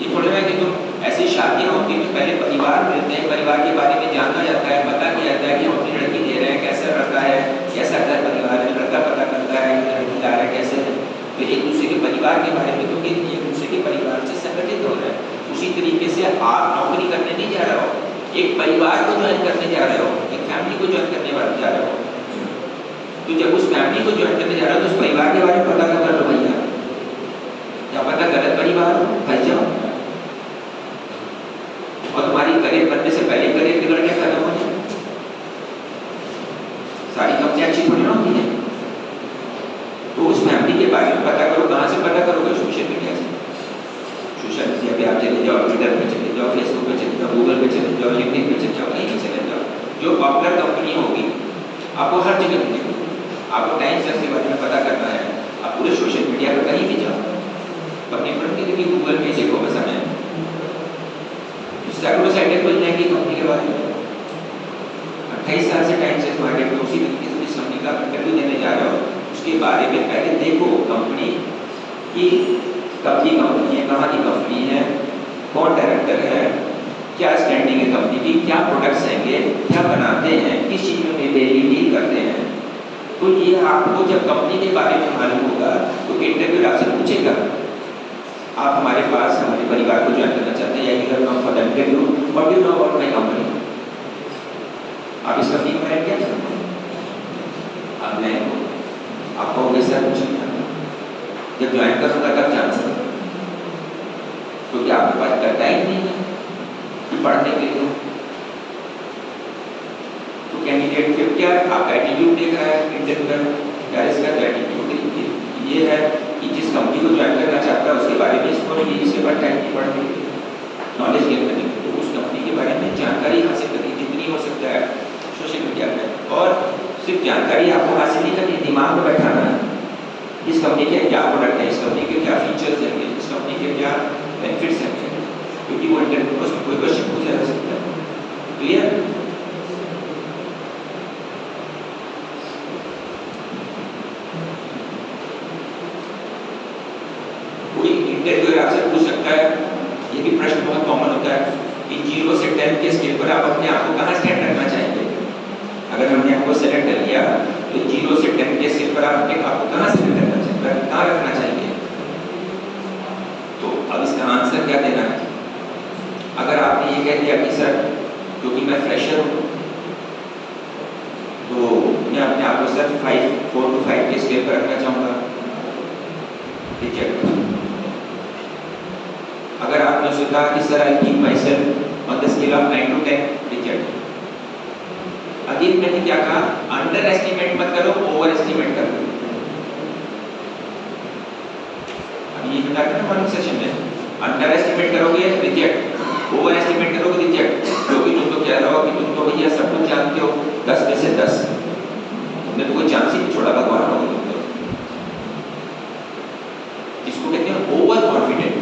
ये थोड़ा ना कि तुम ऐसी शादियां होती हैं तो पहले परिवार मिलते हैं, परिवार के बारे में जाना जाता है, पता किया जाता है कि हम अपनी लड़की दे रहे हैं, कैसा लड़का है, कैसा घर परिवार है, लड़का पता करता है, लड़की ला रहा है कैसे है। तो एक दूसरे के परिवार के बारे में, क्योंकि एक दूसरे के परिवार से संगठित हो रहे हैं। उसी तरीके से आप नौकरी करने नहीं जा रहे हो, एक परिवार को ज्वाइन करने जा रहे हो, एक फैमिली को ज्वाइन करने जा रहे हो। तो जब उस फैमिली को ज्वाइन करने जा रहे हो तो उस परिवार के बारे में पता कर लो भैया, क्या पता गलत परिवार हो फंस जाओ और तुम्हारी करियर बनने से पहले करियर बिगड़ के खत्म हो जाए। सारी कंपनियां अच्छी थोड़ी ना होती है। तो उस फैमिली के बारे में पता करो, कहाँ से पता करोगे? सोशल मीडिया से। सोशल मीडिया वेबसाइट पे आप चले जाओ, ट्विटर पे चले जाओ, फेसबुक पे चले जाओ, गूगल पे चले जाओ, लिंक्डइन पे चले जाओ, कहीं भी चले जाओ, जो पॉपुलर कंपनी होगी आपको हर जगह मिलेगी। आपको टाइम सर्च के बारे में पता करना है, आप पूरे सोशल मीडिया पर कहीं भी जाओ, अपनी फ्रंट की देखिए, गूगल पे देखो, बस हमें सैकड़ों साइटें खुल जाएंगी कंपनी के बारे में। 28 साल से टाइम सर्च मार्केट में उसी तरीके से जिस कंपनी का इंटरव्यू देने जा रहे हो उसके बारे में पहले देखो कंपनी की, कब की कंपनी है, कहाँ की कंपनी है, कौन डायरेक्टर है, क्या स्टैंडिंग है कंपनी की, क्या प्रोडक्ट्स हैंगे, क्या बनाते हैं, किस चीज़ में डेली डील करते हैं। तो ये आपको जब कंपनी के बारे में मालूम होगा तो इंटरव्यू आपसे पूछेगा, आप हमारे पास हमारे परिवार को ज्वाइन करना चाहते हैं, या you have come for the interview, what do you know about my company. आप इस कंपनी के बारे में क्या जानते हैं? आप नए हो, आपको वैसा कुछ नहीं आता, जब ज्वाइन करूँगा तब जान सकते, क्योंकि आपके पास करता ही नहीं है कि पढ़ने के लिए। तो कैंडिडेट फिर क्या आपका एटीट्यूड देख रहा है इंटरव्यूअर, क्या इसका एटीट्यूड ये है कि जिस कंपनी को ज्वाइन करना चाहता है उसके बारे में इसको नहीं, इसके बाद टाइम नहीं पढ़ने के लिए, नॉलेज गेन करने के लिए, तो उस कंपनी के बारे में जानकारी हासिल करनी जितनी हो सकता है सोशल मीडिया में। और सिर्फ जानकारी आपको हासिल नहीं करनी, दिमाग में बैठाना है इस कंपनी के क्या प्रोडक्ट है, इस कंपनी के क्या फीचर्स हैं, इस कंपनी के क्या बेनिफिट्स हैं, क्योंकि वो इंटरव्यू में कोई क्वेश्चन पूछा जा सकता है। क्लियर? इंटरव्यूअर आपसे पूछ सकता है, ये भी प्रश्न बहुत कॉमन होता है कि 0 से 10 के स्केल पर आप अपने आप को कहाँ स्टैंड रखना चाहेंगे। अगर हमने आपको सेलेक्ट कर लिया तो 0 से 10 के स्केल पर आप अपने आप को कहाँ सेलेक्ट करना चाहेंगे, कहाँ रखना चाहेंगे। तो अब इसका आंसर क्या देना है। अगर आपने ये कह दिया कि सर क्योंकि मैं फ्रेशर हूँ तो मैं अपने आप को सर 4 to 5 के स्केल पर रखना चाहूँगा, रिजेक्ट। अगर आपने उसे कहा कि sir I keep my self on the scale of 9 to 10, reject. Again मैंने क्या कहा, अंडर एस्टिमेट मत करो, ओवर एस्टिमेट करो। अभी ये बताया ना मॉर्निंग सेशन में, अंडर एस्टिमेट करोगे रिजेक्ट, ओवर एस्टिमेट करोगे रिजेक्ट, क्योंकि तुम तो कह रहे हो कि तुम तो भैया सब कुछ जानते हो, 10 में से 10, तुमने तो कोई चांस ही नहीं छोड़ा, भगवान हो तुम तो। इसको कहते हैं ओवर कॉन्फिडेंट।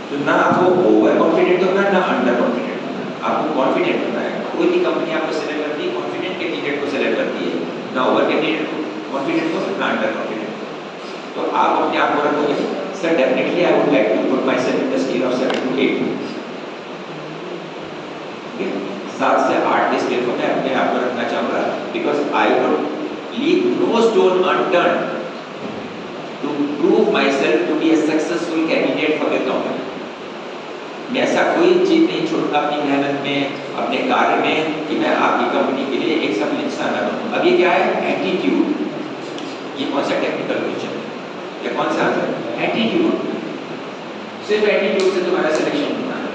तो ना आपको ओवर कॉन्फिडेंट होना ना अंडर कॉन्फिडेंट होना, आपको कॉन्फिडेंट होना है। कोई भी कंपनी आपको सेलेक्ट करती है कॉन्फिडेंट कैंडिडेट को सेलेक्ट करती है, ना ओवर कैंडिडेट को कॉन्फिडेंट को, ना अंडर कॉन्फिडेंट। तो आप अपने आप को रखोगे sir definitely I would like to put my self in the scale of 7 to 8, 7 से 8 के स्केल पर मैं अपने आप को रखना चाहूँगा, because I would leave no stone unturned to prove my self to be a successful candidate for the company. मैं ऐसा कोई चीज़ नहीं छोड़ूंगा अपनी मेहनत में, अपने कार्य में, कि मैं आपकी कंपनी के लिए एक सफल इंसान बनूं। अब ये क्या है, एटीट्यूड। ये कौन सा टेक्निकल क्वेश्चन है, या कौन सा आंसर, एटीट्यूड। सिर्फ एटीट्यूड से तुम्हारा सिलेक्शन होना है।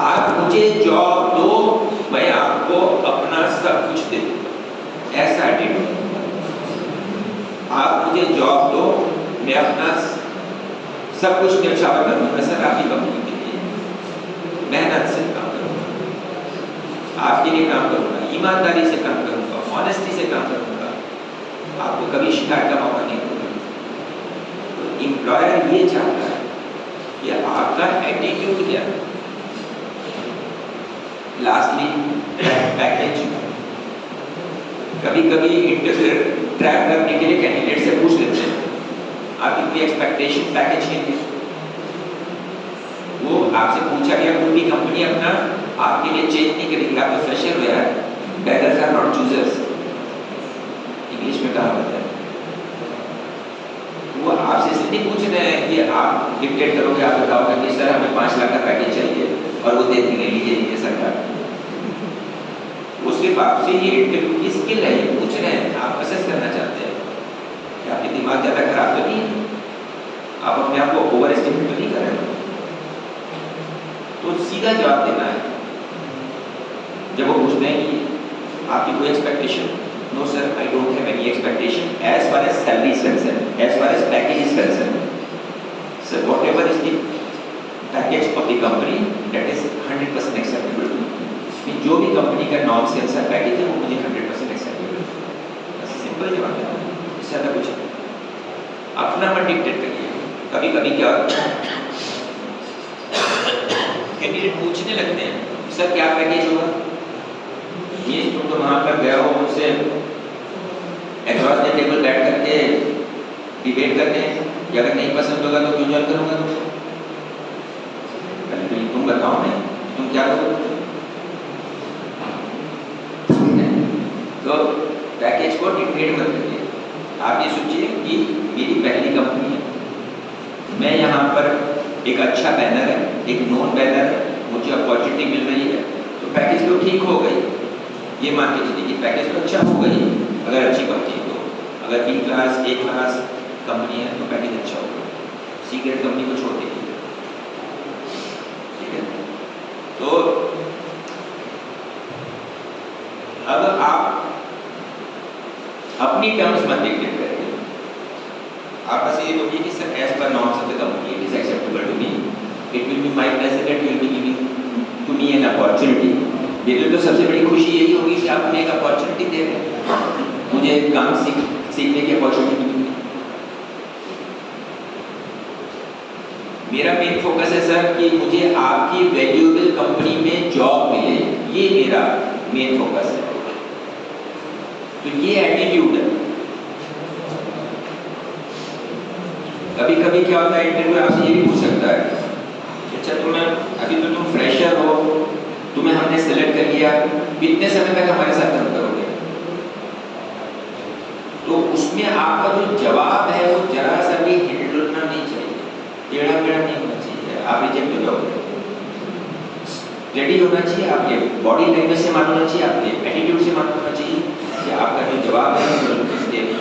आप मुझे जॉब दो, मैं आपको अपना सब कुछ दे दूँ, ऐसा एटीट्यूड। आप मुझे जॉब दो, मैं अपना सब कुछ न्यौछावर कर दूंगा सर आपकी कंपनी के लिए, मेहनत से काम करूंगा, आपके लिए काम करूंगा, ईमानदारी से काम करूंगा, ऑनेस्टी से काम करूंगा, आपको कभी शिकायत का मौका नहीं दूंगा। तो एम्प्लॉयर ये चाहता है कि आपका एटीट्यूड क्या है। Lastly package. कभी कभी इंटरव्यूअर ट्रैक करने के लिए कैंडिडेट से पूछ लेते हैं आपकी कोई एक्सपेक्टेशन पैकेज के लिए। वो आपसे पूछा गया, कोई भी कंपनी अपना आपके लिए चेंज नहीं करेगी, आप तो फ्रेशर हो यार, beggars are not choosers, English में कहा होता है। वो आपसे इसलिए नहीं पूछ रहे हैं कि आप डिक्टेट करोगे, आप बताओगे कि सर हमें 5 लाख का पैकेज चाहिए और वो दे देंगे, लीजिए सरकार। वो सिर्फ आपसे ये इंटरव्यू की स्किल है, ये पूछ रहे हैं, आप असेस करना चाहते हैं कि आपके दिमाग ज़्यादा खराब तो नहीं है, आप अपने आप को ओवर एस्टिमेट तो नहीं कर रहे हो। तो सीधा जवाब देना है। जब वो पूछते हैं कि आपकी कोई expectation, no sir I don't have any expectation as far as salary is concerned, as far as package is concerned, sir whatever is the package of the company that is 100% acceptable to me. जो भी कंपनी का नॉर्म्स के अनुसार पैकेज है वो मुझे 100% एक्सेप्टेबल है। सिंपल जवाब है, इससे ज़्यादा कुछ नहीं। अपना मत डिक्टेट करिए। कभी कभी क्या कैंडिडेट पूछने लगते हैं सर क्या पैकेज होगा, ये तुम तो वहाँ पर गए हो उनसे अक्रॉस द टेबल बैठ करके डिबेट करते हैं कि अगर नहीं पसंद होगा तो क्यों ज्वाइन करूँगा तुमसे। पहले तुम बताओ नहीं तुम क्या करोगे। तो पैकेज को डिक्टेट मत करिए। आप ये सोचिए कि मेरी पहली कंपनी है, मैं यहाँ पर एक अच्छा बैनर है, एक नॉन बैनर है, मुझे अपॉर्चुनिटी मिल रही है, तो पैकेज तो ठीक हो गई। ये मान के चलिए कि पैकेज तो अच्छा हो गई अगर अच्छी कंपनी तो। अगर B class A class company है तो पैकेज अच्छा होगा, सी ग्रेड कंपनी को छोड़ दीजिए। ठीक है, तो अब आप अपनी टर्म्स मत डिक्टेट करिए। आप बस ये बोलिए कि sir as per norms of the company it is acceptable to me, it will be my pleasure that you will be giving to me an opportunity. मेरे तो सबसे बड़ी खुशी यही होगी कि आप हमें एक अपॉर्चुनिटी दे रहे हैं, मुझे काम सीखने की अपॉर्चुनिटी मिली। मेरा मेन फोकस है सर कि मुझे आपकी वैल्यूएबल कंपनी में जॉब मिले, ये मेरा मेन फोकस है। तो ये एटीट्यूड है। कभी कभी क्या होता है इंटरव्यू आपसे ये भी पूछ सकता है अच्छा तुम्हें अभी तो तुम फ्रेशर हो, तुम्हें हमने सेलेक्ट कर लिया, कितने समय तक हमारे साथ काम करोगे। तो उसमें आपका जो जवाब है वो जरा सा भी हिलना नहीं चाहिए, टेढ़ा मेढ़ा नहीं होना चाहिए, आप रिजेक्ट हो जाओगे। रेडी होना चाहिए, आपके बॉडी लैंग्वेज से मालूम होना चाहिए, आपके एटीट्यूड से मालूम होना चाहिए कि आपका जो जवाब है वो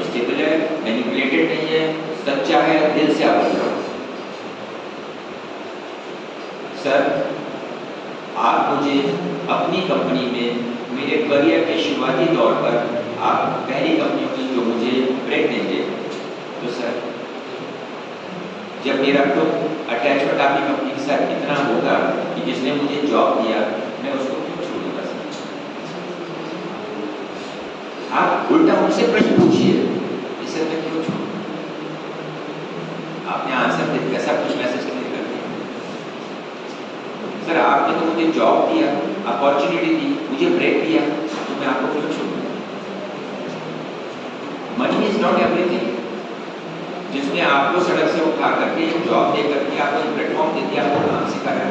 स्टेबल है, मैनिपुलेटेड नहीं है, सच्चा है, दिल से आप बोल रहे हो। सर आप मुझे अपनी कंपनी में मेरे करियर के शुरुआती दौर पर आप पहली कंपनी की जो मुझे ब्रेक देंगे, तो सर जब मेरा तो अटैचमेंट आपकी कंपनी के साथ इतना होगा कि जिसने मुझे जॉब दिया मैं उसको क्यों छोड़ूंगा सर। आप उल्टा मुझसे प्रश्न पूछिए इसे मैं क्यों छोड़ूं। आपने आंसर दे कैसा कुछ मैसेज क्लियर कर दिया। सर आपने तो मुझे जॉब दिया, अपॉर्चुनिटी दी, मुझे ब्रेक दिया, तो मैं आपको क्यों छोड़ूंगा। Money is not everything. जिसने आपको सड़क से उठा करके एक जॉब दे करके आपको एक प्लेटफॉर्म दे दिया, आपको काम सिखाया,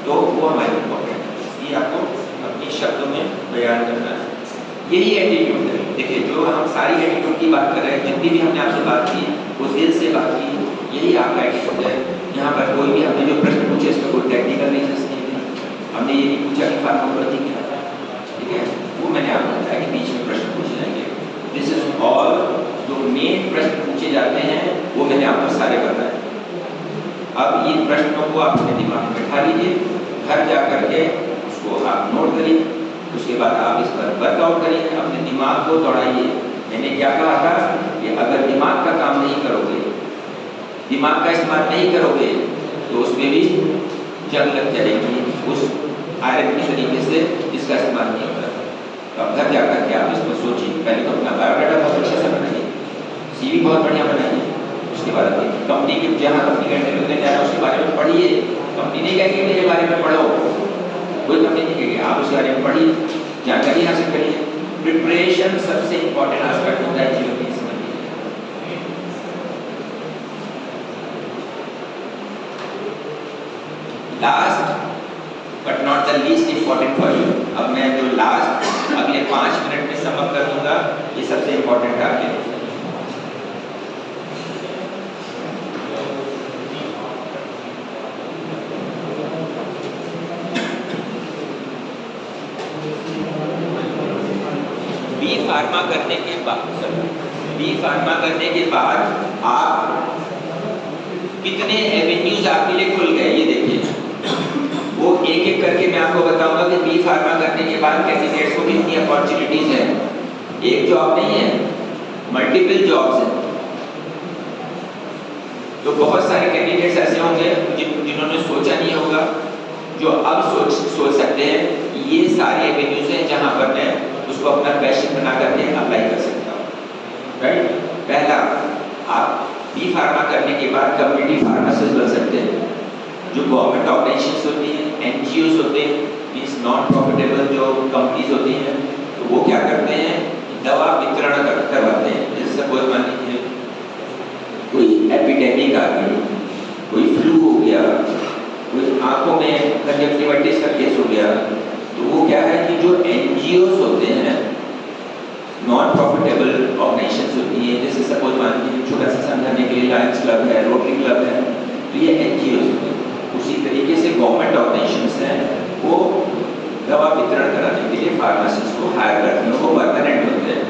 तो वो हमारे इम्पोर्टेंट है। ये आपको अपने शब्दों में बयान करना है। यही एटीट्यूड है। देखिए जो हम सारी एटीट्यूड की बात कर रहे हैं, जितनी भी हमने आपसे बात की वो दिल से बात की, यही आपका एटीट्यूड है। यहाँ पर कोई भी हमने जो प्रश्न पूछे इसमें कोई टेक्निकल रीजन नहीं है। हमने ये नहीं पूछा कि फार्माकोलॉजी क्या है, ठीक है, वो मैंने आपको बताया कि बीच में प्रश्न पूछे जाएंगे। This is all. जो मेन प्रश्न पूछे जाते हैं वो मैंने आपको सारे बताए। अब ये प्रश्नों को आप अपने दिमाग में बैठा लीजिए, घर जा करके उसको आप नोट करिए, उसके बाद आप इस पर वर्कआउट करिए, अपने दिमाग को दौड़ाइए। मैंने क्या कहा था कि अगर दिमाग का काम नहीं करोगे, दिमाग का इस्तेमाल नहीं करोगे तो उसमें भी जंग लग जाएगी, उस आयरन की तरीके से इसका इस्तेमाल नहीं होता। तो अब घर जाकर के आप इस पर सोचिए। पहले तो अपना बायोडाटा बहुत अच्छा से बनाइए, सीवी बहुत बढ़िया बनाइए, उसके बाद कंपनी के जहाँ कंपनी का इंटरव्यू देने जा रहा है उसके बारे में पढ़िए। कंपनी नहीं कहेगी मेरे बारे में पढ़ो, कोई कंपनी नहीं कहेगी, आप उसके बारे में पढ़िए, जानकारी हासिल करिए। प्रिपरेशन सबसे इंपॉर्टेंट एस्पेक्ट होता है जीवन में, समझिए। Last but not the least important for you, अब मैं जो लास्ट अगले 5 मिनट में सम अप कर दूंगा, ये सबसे इंपॉर्टेंट आपके लिए। फार्मा करने के बाद आप कितने एवेन्यूज आपके लिए खुल गए ये देखिए। वो एक एक करके मैं आपको बताऊंगा कि बी फार्मा करने के बाद कैंडिडेट्स को कितनी अपॉर्चुनिटीज है। एक जॉब नहीं है, मल्टीपल जॉब्स हैं। तो बहुत सारे कैंडिडेट्स ऐसे होंगे जिन्होंने सोचा नहीं होगा, जो अब सोच सकते हैं कि ये सारे एवेन्यूज हैं जहाँ पर मैं उसको अपना पैशन बना करके अप्लाई कर सकता हूँ। राइट, पहला आप बी फार्मा करने के बाद कम्युनिटी फार्मासिस्ट बन सकते हैं। जो गवर्नमेंट ऑर्गेनाइजेशंस होती हैं, एनजीओज होते हैं, मीन्स नॉन प्रॉफिटेबल जो कंपनीज होती हैं, तो वो क्या करते हैं, दवा वितरण करवाते हैं। जैसे सपोज मान लीजिए कोई एपिडेमिक आ गई, कोई फ्लू हो गया, कोई आंखों में कंजक्टिवाइटिस का केस हो गया, तो वो क्या है कि जो एनजीओज होते हैं, नॉन प्रॉफिटेबल ऑर्गेनाइजेशंस होती हैं, जैसे सपोज मान लीजिए छोटा सा समझाने के लिए लायंस क्लब है, रोटरी क्लब है, तो ये एनजीओज होते हैं। उसी तरीके से गवर्नमेंट ऑर्गेनाइजेशंस हैं, वो दवा वितरण कराने के लिए फार्मासिस्ट को हायर करते हैं, वो परमानेंट होते हैं।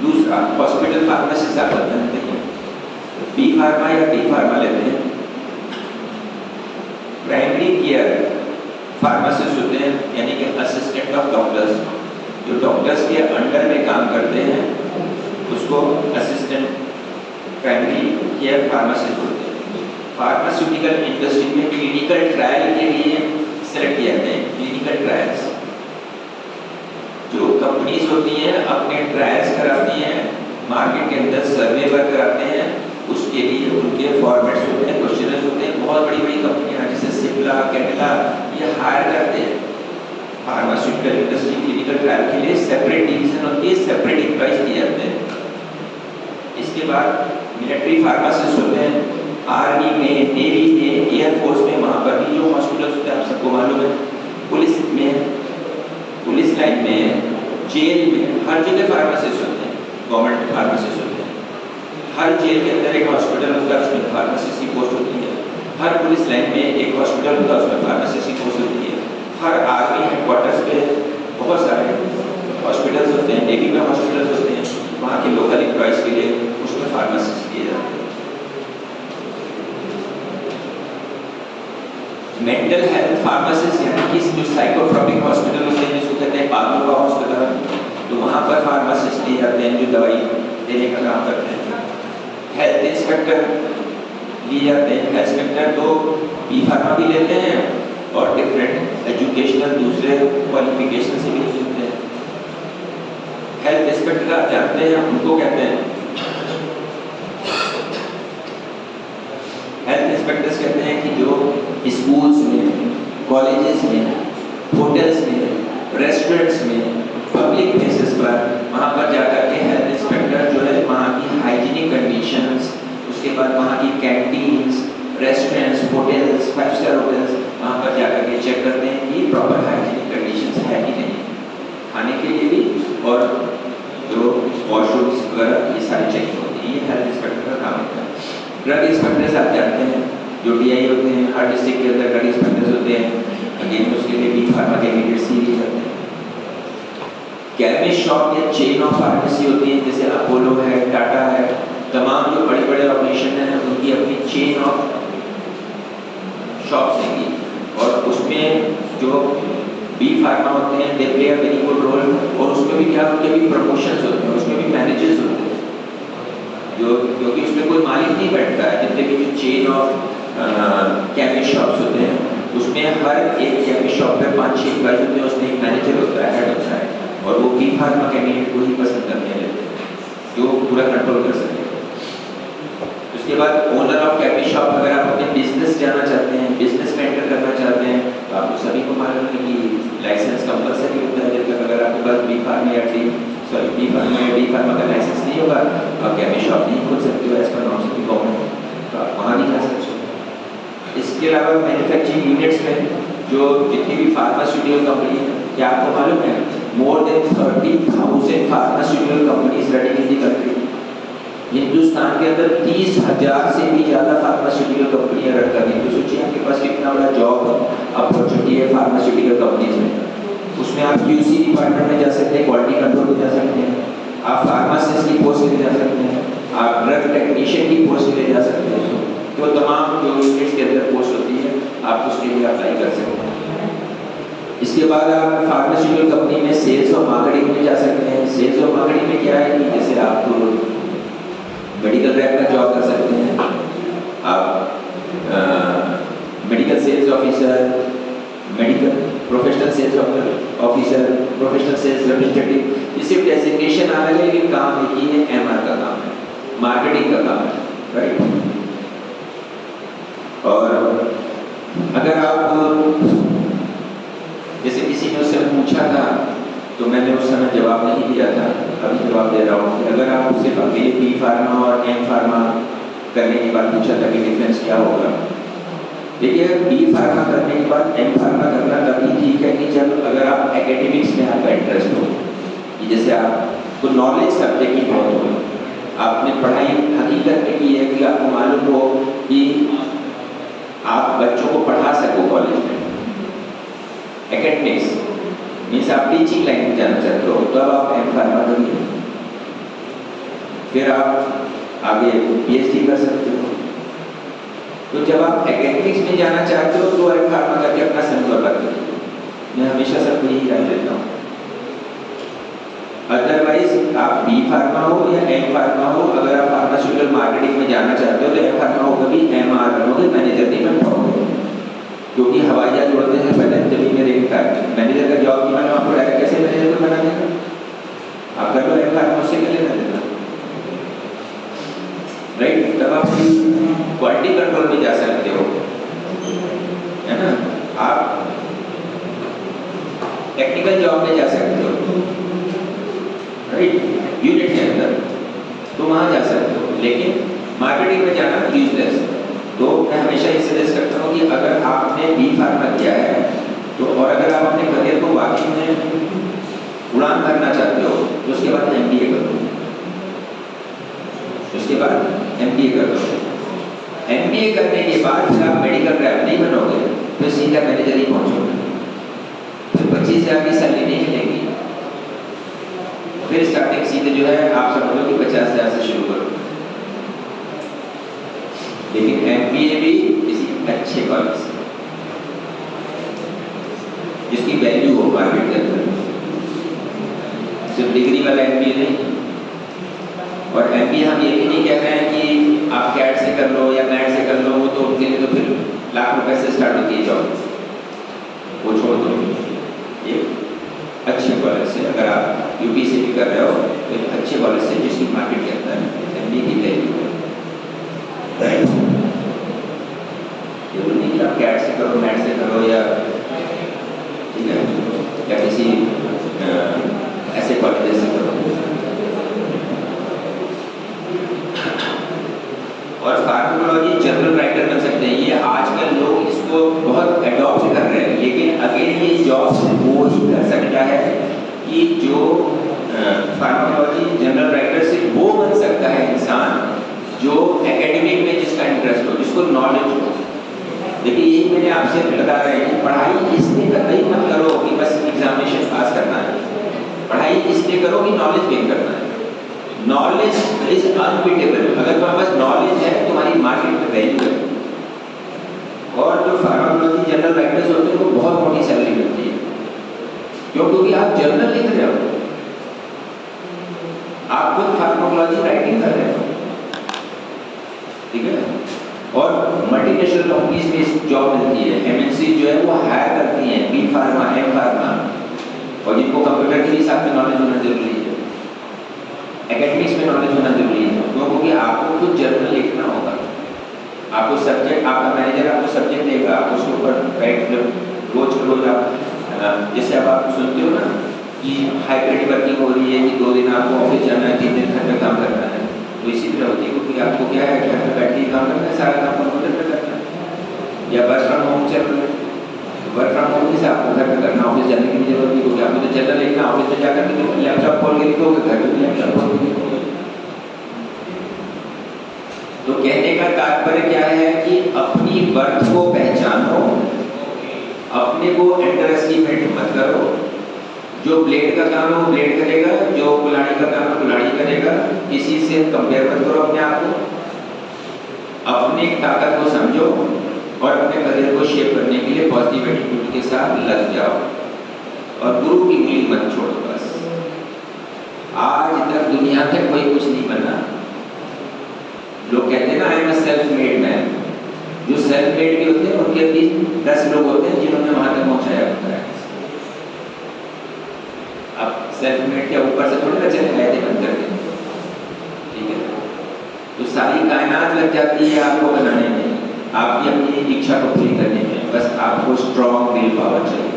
दूसरा, हॉस्पिटल फार्मासिस्ट आप जानते हैं, बी फार्मा या डी फार्मा लेते हैं। प्राइमरी केयर फार्मासिस्ट होते हैं, यानी कि असिस्टेंट ऑफ डॉक्टर्स, जो डॉक्टर्स के अंडर में काम करते हैं उसको असिस्टेंट प्राइमरी केयर फार्मासिस्ट होते हैं। फार्मास्यूटिकल इंडस्ट्री में क्लिनिकल ट्रायल के लिए सेलेक्ट किए जाते हैं। क्लिनिकल ट्रायल्स, जो कंपनीज होती हैं अपने ट्रायल्स कराती हैं, मार्केट के अंदर सर्वे वर्क कराते हैं, उसके लिए उनके फॉर्मेट्स होते हैं, क्वेश्चनर्स होते हैं। बहुत बड़ी बड़ी कंपनियां जैसे सिप्ला, कैडिला, ये हायर करते हैं। फार्मास्यूटिकल इंडस्ट्री क्लिनिकल ट्रायल के लिए सेपरेट डिवीजन होती है, सेपरेट एम्प्लॉइज दिए जाते हैं। इसके बाद मिलिट्री फार्मासिस्ट होते हैं, आर्मी में, नेवी में, एयरफोर्स में, वहाँ पर भी जो हॉस्पिटल्स होते हैं आप सबको मालूम है, पुलिस में, पुलिस लाइन में, जेल में, हर जगह फार्मासिस्ट होते हैं, गवर्नमेंट फार्मासिस्ट होते हैं। हर जेल के अंदर एक हॉस्पिटल होता है, उसमें फार्मासिस्ट की पोस्ट होती है। हर पुलिस लाइन में एक हॉस्पिटल होता है, उसमें फार्मासिस्ट की पोस्ट होती है। हर आर्मी हेडक्वार्टर्स पे बहुत सारे हॉस्पिटल्स होते हैं, नेवी में हॉस्पिटल्स होते हैं, वहाँ के लोकल एम्प्लॉयज़ के लिए उसमें फार्मासिस्ट दिए जाते हैं। मेंटल हेल्थ फार्मासिस्ट यानी कि जो साइकोट्रॉपिक हॉस्पिटल होते हैं, जिसको कहते हैं पागलों का हॉस्पिटल, तो वहाँ पर फार्मासिस्ट दिए जाते हैं जो दवाई देने का काम करते हैं। हेल्थ इंस्पेक्टर लिए जाते हैं। हेल्थ इंस्पेक्टर तो बी फार्मा भी लेते हैं और डिफरेंट एजुकेशनल दूसरे क्वालिफिकेशन से भी लेते हैं। हेल्थ इंस्पेक्टर आप जानते हैं उनको कहते हैं, हेल्थ इंस्पेक्टर्स कहते हैं कि जो स्कूल्स में, कॉलेजेस में, होटल्स में, रेस्टोरेंट्स में, पब्लिक प्लेसेस पर, वहाँ पर जाकर के हेल्थ इंस्पेक्टर जो है वहाँ की हाइजीनिक कंडीशंस, उसके बाद वहाँ की canteens, restaurants, hotels, 5 star hotels, वहाँ पर जाकर के चेक करते हैं कि प्रॉपर हाइजीनिक कंडीशंस है कि नहीं, खाने के लिए भी और जो वॉशरूम्स वगैरह, ये सारी चेकिंग होती है। ये हेल्थ इंस्पेक्टर का काम होता है। ड्रग इंस्पेक्टर्स आप जानते हैं, जो DI होते हैं, हर डिस्ट्रिक्ट के अंदर ड्रग इंस्पेक्टर्स होते हैं। अगेन उसके लिए बी फार्मा कैंडिडेट्स ही लिए जाते हैं। केमिस्ट शॉप या चेन ऑफ फार्मेसी होती है, जैसे अपोलो है, टाटा है, तमाम जो बड़े बड़े ऑर्गेनाइजेशन हैं उनकी अपनी चेन ऑफ शॉप्स हैं, और उसमें जो बी फार्मा होते हैं they play a very good role. और उसमें भी क्या, उनके भी प्रमोशंस होते हैं, उसमें भी मैनेजर्स होते हैं, जो क्योंकि उसमें कोई मालिक नहीं बैठता है। जितने भी जो चेन ऑफ केमिस्ट शॉप्स होते हैं उसमें हर एक केमिस्ट शॉप में 5-6 एम्प्लॉइज होते हैं, उसमें एक मैनेजर होता है, हेड होता है, और वो बी फार्मा कैंडिडेट को ही पसंद करने लेते हैं जो पूरा कंट्रोल कर सके। उसके बाद ओनर ऑफ केमिस्ट शॉप, अगर आप अपने बिजनेस जाना चाहते हैं, बिजनेस में एंटर करना चाहते हैं, तो आपको सभी को मालूम है कि लाइसेंस कंपलसरी होता है। जब तक अगर आपके पास बी फार्मा या डी फार्मा का लाइसेंस नहीं होगा आप केमिस्ट शॉप नहीं खोल सकते हो as per norms of government, तो आप वहाँ नहीं जा सकते। इसके अलावा मैन्युफैक्चरिंग यूनिट्स में जो जितनी भी फार्मास्यूटिकल कंपनी है, क्या आपको मालूम है more than 30,000 pharmaceutical companies running in the country. Hindustan के अंदर 30,000 से भी ज़्यादा फार्मास्यूटिकल कंपनियां रन कर रही हैं। तो सोचिए आपके पास कितना बड़ा जॉब अपॉर्चुनिटी है फार्मास्यूटिकल कंपनीज में। उसमें आप QC डिपार्टमेंट में जा सकते हैं, क्वालिटी कंट्रोल में जा सकते हैं, आप फार्मासिस्ट की पोस्ट के लिए जा सकते हैं, आप ड्रग टेक्नीशियन की पोस्ट के लिए जा सकते हैं। तो तमाम जो यूनिट्स के अंदर पोस्ट होती है आप उसके लिए अप्लाई कर सकते हैं। इसके बाद आप फार्मास्यूटिकल कंपनी में सेल्स और मार्केटिंग में जा सकते हैं। सेल्स और मार्केटिंग में क्या है कि जैसे आप मेडिकल रैप का जॉब कर सकते हैं, आप medical sales officer, medical professional sales officer, professional sales representative, ये सिर्फ डेजिग्नेशन आ रहा है लेकिन काम एक ही है, एमआर का काम है, मार्केटिंग का काम है, राइट। और अगर आप जैसे किसी ने उस समय पूछा था तो मैंने उस समय जवाब नहीं दिया था, अभी जवाब दे रहा हूँ कि अगर आप सिर्फ अकेले बी फार्मा और एम फार्मा करने के बाद पूछा था कि डिफरेंस क्या होगा, देखिए बी फार्मा करने के बाद एम फार्मा करना तभी ठीक है कि जब अगर आप एकेडमिक्स में आपका इंटरेस्ट हो, कि जैसे आपको नॉलेज सब्जेक्ट की बहुत हो, आपने पढ़ाई हकीकत में की है कि आपको मालूम हो कि आप बच्चों को पढ़ा सको कॉलेज में, एकेडमिक्स मीन्स आप टीचिंग लाइन में जाना चाहते हो, तो अब आप एम फार्मा करिए, फिर आप आगे पीएचडी कर सकते हो। तो जब आप एकेडमिक्स में जाना चाहते हो तो एम फार्मा करके अपना समय बर्बाद करिए, मैं हमेशा सबको यही राय देता हूँ। अदरवाइज आप बी फार्मा हो या एम फार्मा हो, अगर आप फार्मास्यूटिकल मार्केटिंग में जाना चाहते हो तो एम फार्मा हो, कभी एमआर बनोगे, मैनेजर नहीं बन पाओगे, क्योंकि हवाई जहाज उड़ने से पहले जब मेरे मैनेजर का जॉब मिला, आपको डायरेक्ट कैसे मैनेजर को बना देगा, आप कर लो एम फार्मा, उससे क्या लेना देना, राइट। तब आप क्वालिटी कंट्रोल में जा सकते हो, है ना, आप टेक्निकल जॉब में जा सकते हो, राइट, यूनिट के अंदर, तो वहां जा सकते हो, लेकिन मार्केटिंग में जाना यूजलेस। तो मैं हमेशा ये सजेस्ट करता हूँ कि अगर आपने बी फार्मा किया है तो, और अगर आप अपने करियर को वाकई में उड़ान भरना चाहते हो तो उसके बाद एमबीए कर लो, उसके बाद एमबीए कर लो। एमबीए करने के बाद फिर आप मेडिकल रैप नहीं बनोगे, फिर सीधा मैनेजर ही पहुंचोगे, फिर 25,000 की सैलरी नहीं मिलेगी, फिर स्टार्टिंग सीधे जो है आप समझ लो कि 50,000 से शुरू करो। लेकिन एमबीए भी किसी अच्छे कॉलेज से जिसकी वैल्यू हो मार्केट के अंदर, सिर्फ डिग्री वाला एमबीए नहीं। और एमबीए हम ये भी नहीं कह रहे हैं कि आप कैट से कर लो या मैट से कर लो, वो तो उनके लिए तो फिर लाख रुपए से स्टार्ट होती है जॉब, वो छोड़ दो। ये अच्छे कॉलेज से, अगर आप यूपी से भी कर रहे हो तो एक अच्छे कॉलेज से जिसकी मार्केट के अंदर एमबीए की वैल्यू है, राइट। जरूरी नहीं कि आप कैट से करो, मैट से करो, या ठीक है, या किसी ऐसे कॉलेज से करो। और फार्माकोलॉजी जनरल राइटर बन सकते हैं, ये आजकल लोग इसको बहुत एडॉप्ट कर रहे हैं, लेकिन अगेन ये जॉब वो ही कर सकता है कि जो फार्माकोलॉजी जनरल राइटर से वो बन सकता है इंसान जो एकेडमिक में जिसका इंटरेस्ट हो, जिसको नॉलेज हो। देखिए यही मैंने आपसे बता रहा है कि पढ़ाई इसलिए कतई मत करो कि बस एग्जामिनेशन पास करना है, पढ़ाई इसलिए करो कि नॉलेज गेन करना है। नॉलेज इज अनबीटेबल, अगर तुम्हारे पास नॉलेज है तुम्हारी मार्केट में वैल्यू है। और जो फार्माकोलॉजी जनरल राइटर्स होते हैं वो बहुत मोटी सैलरी मिलती है, क्यों? क्योंकि आप जर्नल लिख रहे हो, आप खुद फार्माकोलॉजी राइटिंग कर रहे हो, ठीक है। और मल्टीनेशनल कंपनीज में इस जॉब मिलती है, एमएनसी जो है वो हायर करती हैं बी फार्मा, एम फार्मा, और जिनको कंप्यूटर के साथ में नॉलेज होना जरूरी है, एकेडमिक्स में नॉलेज होना जरूरी है, क्योंकि आपको कुछ जर्नल लिखना होगा, आपको सब्जेक्ट, आपका मैनेजर आपको सब्जेक्ट देगा, आप उसके ऊपर राइट रोज आप जैसे अब आप सुनते हो ना कि हाइब्रिड वर्किंग हो रही है कि 2 दिन आपको ऑफिस जाना है, 3 दिन घर में काम करना है, तो इसी तरह होती है, क्योंकि आपको क्या है घर में बैठ के काम करना है, सारा काम कंप्यूटर पे करना है, या वर्क फ्रॉम होम चल रहा है, वर्क फ्रॉम होम से आपको घर में करना, ऑफिस जाने की जरूरत नहीं, क्योंकि आपको तो जर्नल लिखना, ऑफिस में जाकर के लैपटॉप खोल के लिखोगे, घर में भी लैपटॉप खोल के लिखोगे। तो कहने का तात्पर्य क्या है कि अपनी वर्थ को पहचानो, अपने को अंडर एस्टिमेट मत करो। जो ब्लेड का काम है वो ब्लेड करेगा, जो कुल्हाड़ी का काम है कुल्हाड़ी करेगा, किसी से कंपेयर मत करो अपने आप को। अपनी ताकत को समझो और अपने करियर को शेप करने के लिए पॉजिटिव एटीट्यूड के साथ लग जाओ और गुरु की उंगली मत छोड़ो। बस आज तक दुनिया में कोई कुछ नहीं बना। लोग कहते हैं ना आई am a self made man, self made भी होते हैं, उनके भी 10 लोग होते हैं जिन्होंने वहां तक पहुंचाया होता है। अब सेल्फ मेड के ऊपर से थोड़ी ना चले गए थे बंद करके, ठीक है। तो सारी कायनात लग जाती है आपको बनाने में, आपकी अपनी इच्छा को पूरी करने में, बस आपको स्ट्रॉन्ग विल पावर चाहिए।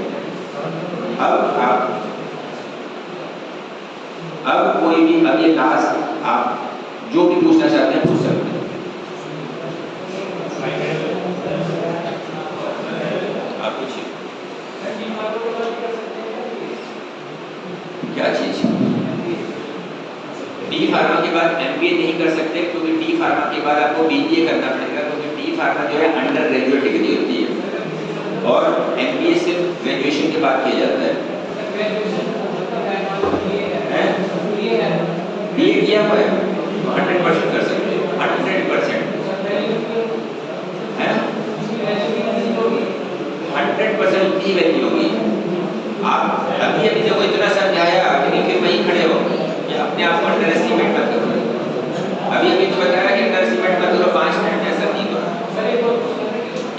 अब कोई भी, अब ये लास्ट आप जो भी पूछना चाहते हैं पूछ सकते हैं। आप पूछिए। क्या चीज? डी फार्मा के बाद एमबीए नहीं कर सकते, क्योंकि डी फार्मा के बाद आपको बीबीए करना पड़ेगा, क्योंकि डी फार्मा जो है अंडर ग्रेजुएट डिग्री होती है और एमबीए सिर्फ ग्रेजुएशन के बाद किया जाता है। बीए किया हुआ है तो 100% कर सकते हो, 100% है, 100% उतनी वैल्यू होगी। आप अभी देखो इतना समझाया, लेकिन फिर वहीं खड़े हो, अपने आप को अंडर एस्टिमेट मत करो। अभी तो बताया कि अंडर एस्टिमेट मत करो, 5 मिनट में ऐसा नहीं करो।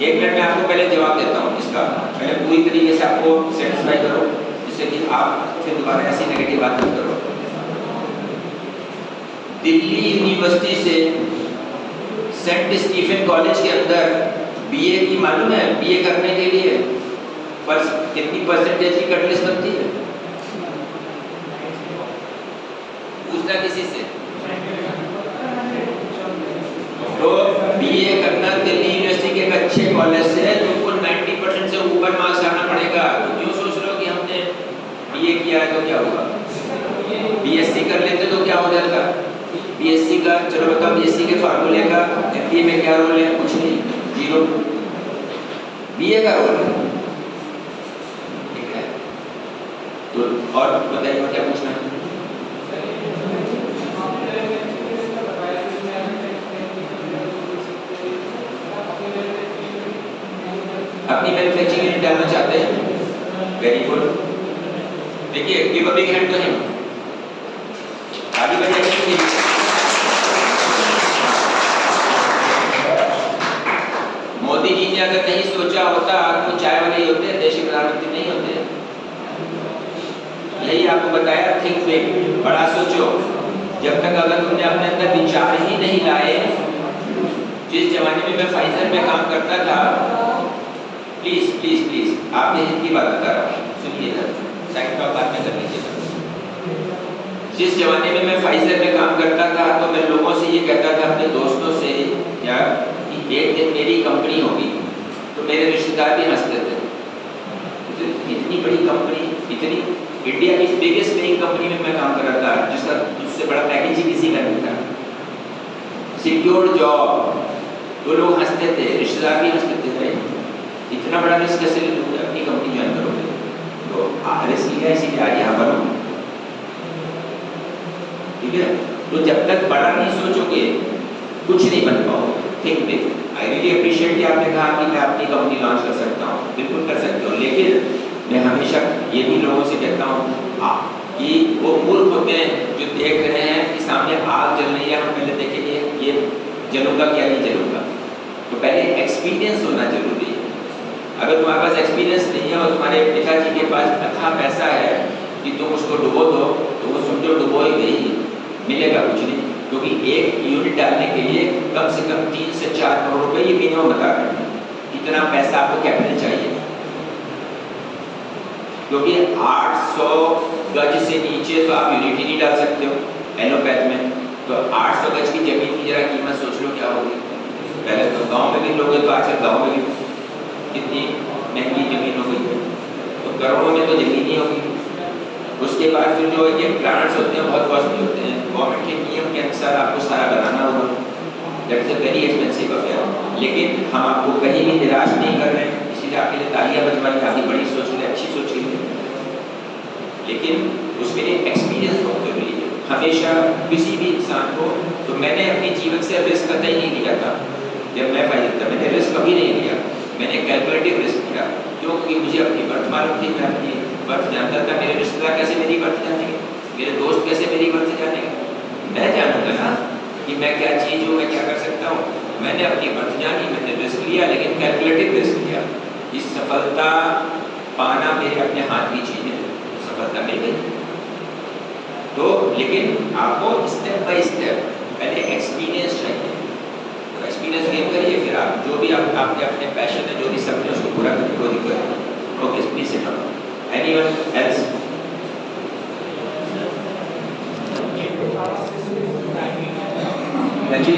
1 मिनट में आपको पहले जवाब देता हूँ इसका, पहले पूरी तरीके से आपको सेटिस्फाई करो, जिससे कि आप फिर दोबारा ऐसी नेगेटिव बात मत करो। दिल्ली यूनिवर्सिटी से सेंट स्टीफन कॉलेज के अंदर बीए की, मालूम है बीए करने के लिए पर कितनी परसेंटेज की कट लिस्ट बनती है? पूछना किसी से। तो बीए करना दिल्ली यूनिवर्सिटी के एक अच्छे कॉलेज से तुमको 90% से ऊपर मार्क्स लाना पड़ेगा। तो क्यों सोच रहे हो कि हमने बीए किया है तो क्या हुआ? बीएससी कर लेते तो क्या हो जाता? बीएससी का, चलो बताओ बीएससी के फार्मूले का एमबीए में क्या रोल है? कुछ नहीं, 0। बीए का रोल है, ठीक है। तो और बताइए क्या पूछना है? अपनी मैन्युफैक्चरिंग यूनिट डालना चाहते हैं? Very good. देखिए give a big hand to him. आगे बढ़िए। मोदी जी ने अगर नहीं सोचा होता तो चाय वाले होते, देशी प्रधानमंत्री नहीं होते। यही आपको बताया, थिंक बिग, बड़ा सोचो। जब तक अगर तुमने अपने अंदर विचार ही नहीं लाए, जिस जमाने में मैं फाइजर में काम करता था, प्लीज प्लीज प्लीज आपने हिंदी बात बता रहा हूँ, सुनिए, साइड टॉक बात में कर लीजिए। जिस जमाने में मैं फाइजर में काम करता था तो मैं लोगों से ये कहता था, अपने दोस्तों से, या कि एक दिन मेरी कंपनी होगी, तो मेरे रिश्तेदार भी हंसते थे। तो इतनी बड़ी कंपनी, इतनी इंडिया की बिगेस्ट पेइंग कंपनी में मैं काम कर रहा था, जिसका उससे बड़ा पैकेज ही किसी का नहीं था, सिक्योर्ड जॉब। तो लोग हंसते थे, रिश्तेदार भी हंसते थे, भाई इतना बड़ा रिस्क कैसे लोगे, अपनी कंपनी ज्वाइन करोगे? तो रिस्क लिया, इसीलिए आज यहाँ पर हूँ, ठीक है। तो जब तक बड़ा नहीं सोचोगे कुछ नहीं बन पाओगे। Think big. I really appreciate कि आपने कहा कि मैं अपनी कंपनी लॉन्च कर सकता हूँ, बिल्कुल कर सकते हो, लेकिन मैं हमेशा ये भी लोगों से कहता हूँ कि वो मूर्ख होते हैं जो देख रहे हैं कि सामने आग जल रही है, हम पहले देखेंगे ये जलूंगा क्या नहीं जलूंगा। तो पहले एक्सपीरियंस होना जरूरी है। अगर तुम्हारे पास एक्सपीरियंस नहीं है और तुम्हारे पिताजी के पास अथाह पैसा है कि तुम उसको डुबो दो, तो वो समझो डुबो ही गई, मिलेगा कुछ नहीं। क्योंकि एक यूनिट डालने के लिए कम से कम 3 से 4 करोड़ रुपए ये मिनिमम बता रहे हैं, इतना पैसा आपको कैपिटल चाहिए। क्योंकि 800 गज से नीचे तो आप यूनिट ही नहीं डाल सकते हो एलोपैथ में। तो 800 गज की जमीन की जरा कीमत सोच लो क्या होगी। पहले तो गांव में भी लोग, तो आजकल गांव में भी कितनी महंगी जमीन हो गई है, तो करोड़ों में तो जमीन ही होगी। उसके बाद फिर जो ये प्लांट्स होते हैं बहुत कॉस्टली होते हैं, गवर्नमेंट के नियम के अनुसार आपको सारा बनाना होगा, that is a very expensive affair. लेकिन हम आपको कहीं भी निराश नहीं कर रहे हैं, इसीलिए आपके लिए तालियां बजवाई, आगे बड़ी सोच रहे, अच्छी सोच रही है, लेकिन उसके लिए एक्सपीरियंस बहुत जरूरी है हमेशा किसी भी इंसान को। तो मैंने अपने जीवन से रिस्क कतई नहीं लिया था। जब मैं फाइजर था मैंने रिस्क कभी नहीं लिया, मैंने कैलकुलेटिव रिस्क लिया, क्योंकि मुझे अपनी बर्थ मालूम थी, मैं अपनी बर्थ जानता था, मेरे रिश्तेदार कैसे मेरी बर्थ जानेंगे, मेरे दोस्त कैसे मेरी बर्थ जानेंगे। मैं जानूंगा ना कि मैं क्या चीज़ हूँ, मैं क्या कर सकता हूँ। मैंने अपनी अर्थ जानी, मैंने रिस्क लिया, लेकिन कैलकुलेटिव रिस्क लिया। इस सफलता पाना मेरे अपने हाथ की चीज़ है, सफलता मिल गई। तो लेकिन आपको स्टेप बाय स्टेप पहले एक्सपीरियंस चाहिए। तो एक्सपीरियंस गेन करिए, फिर आप जो भी आपके अपने पैशन है, जो भी सपने, उसको पूरा करने को दिक्कत। Okay, please sit down. Anyone else? Ji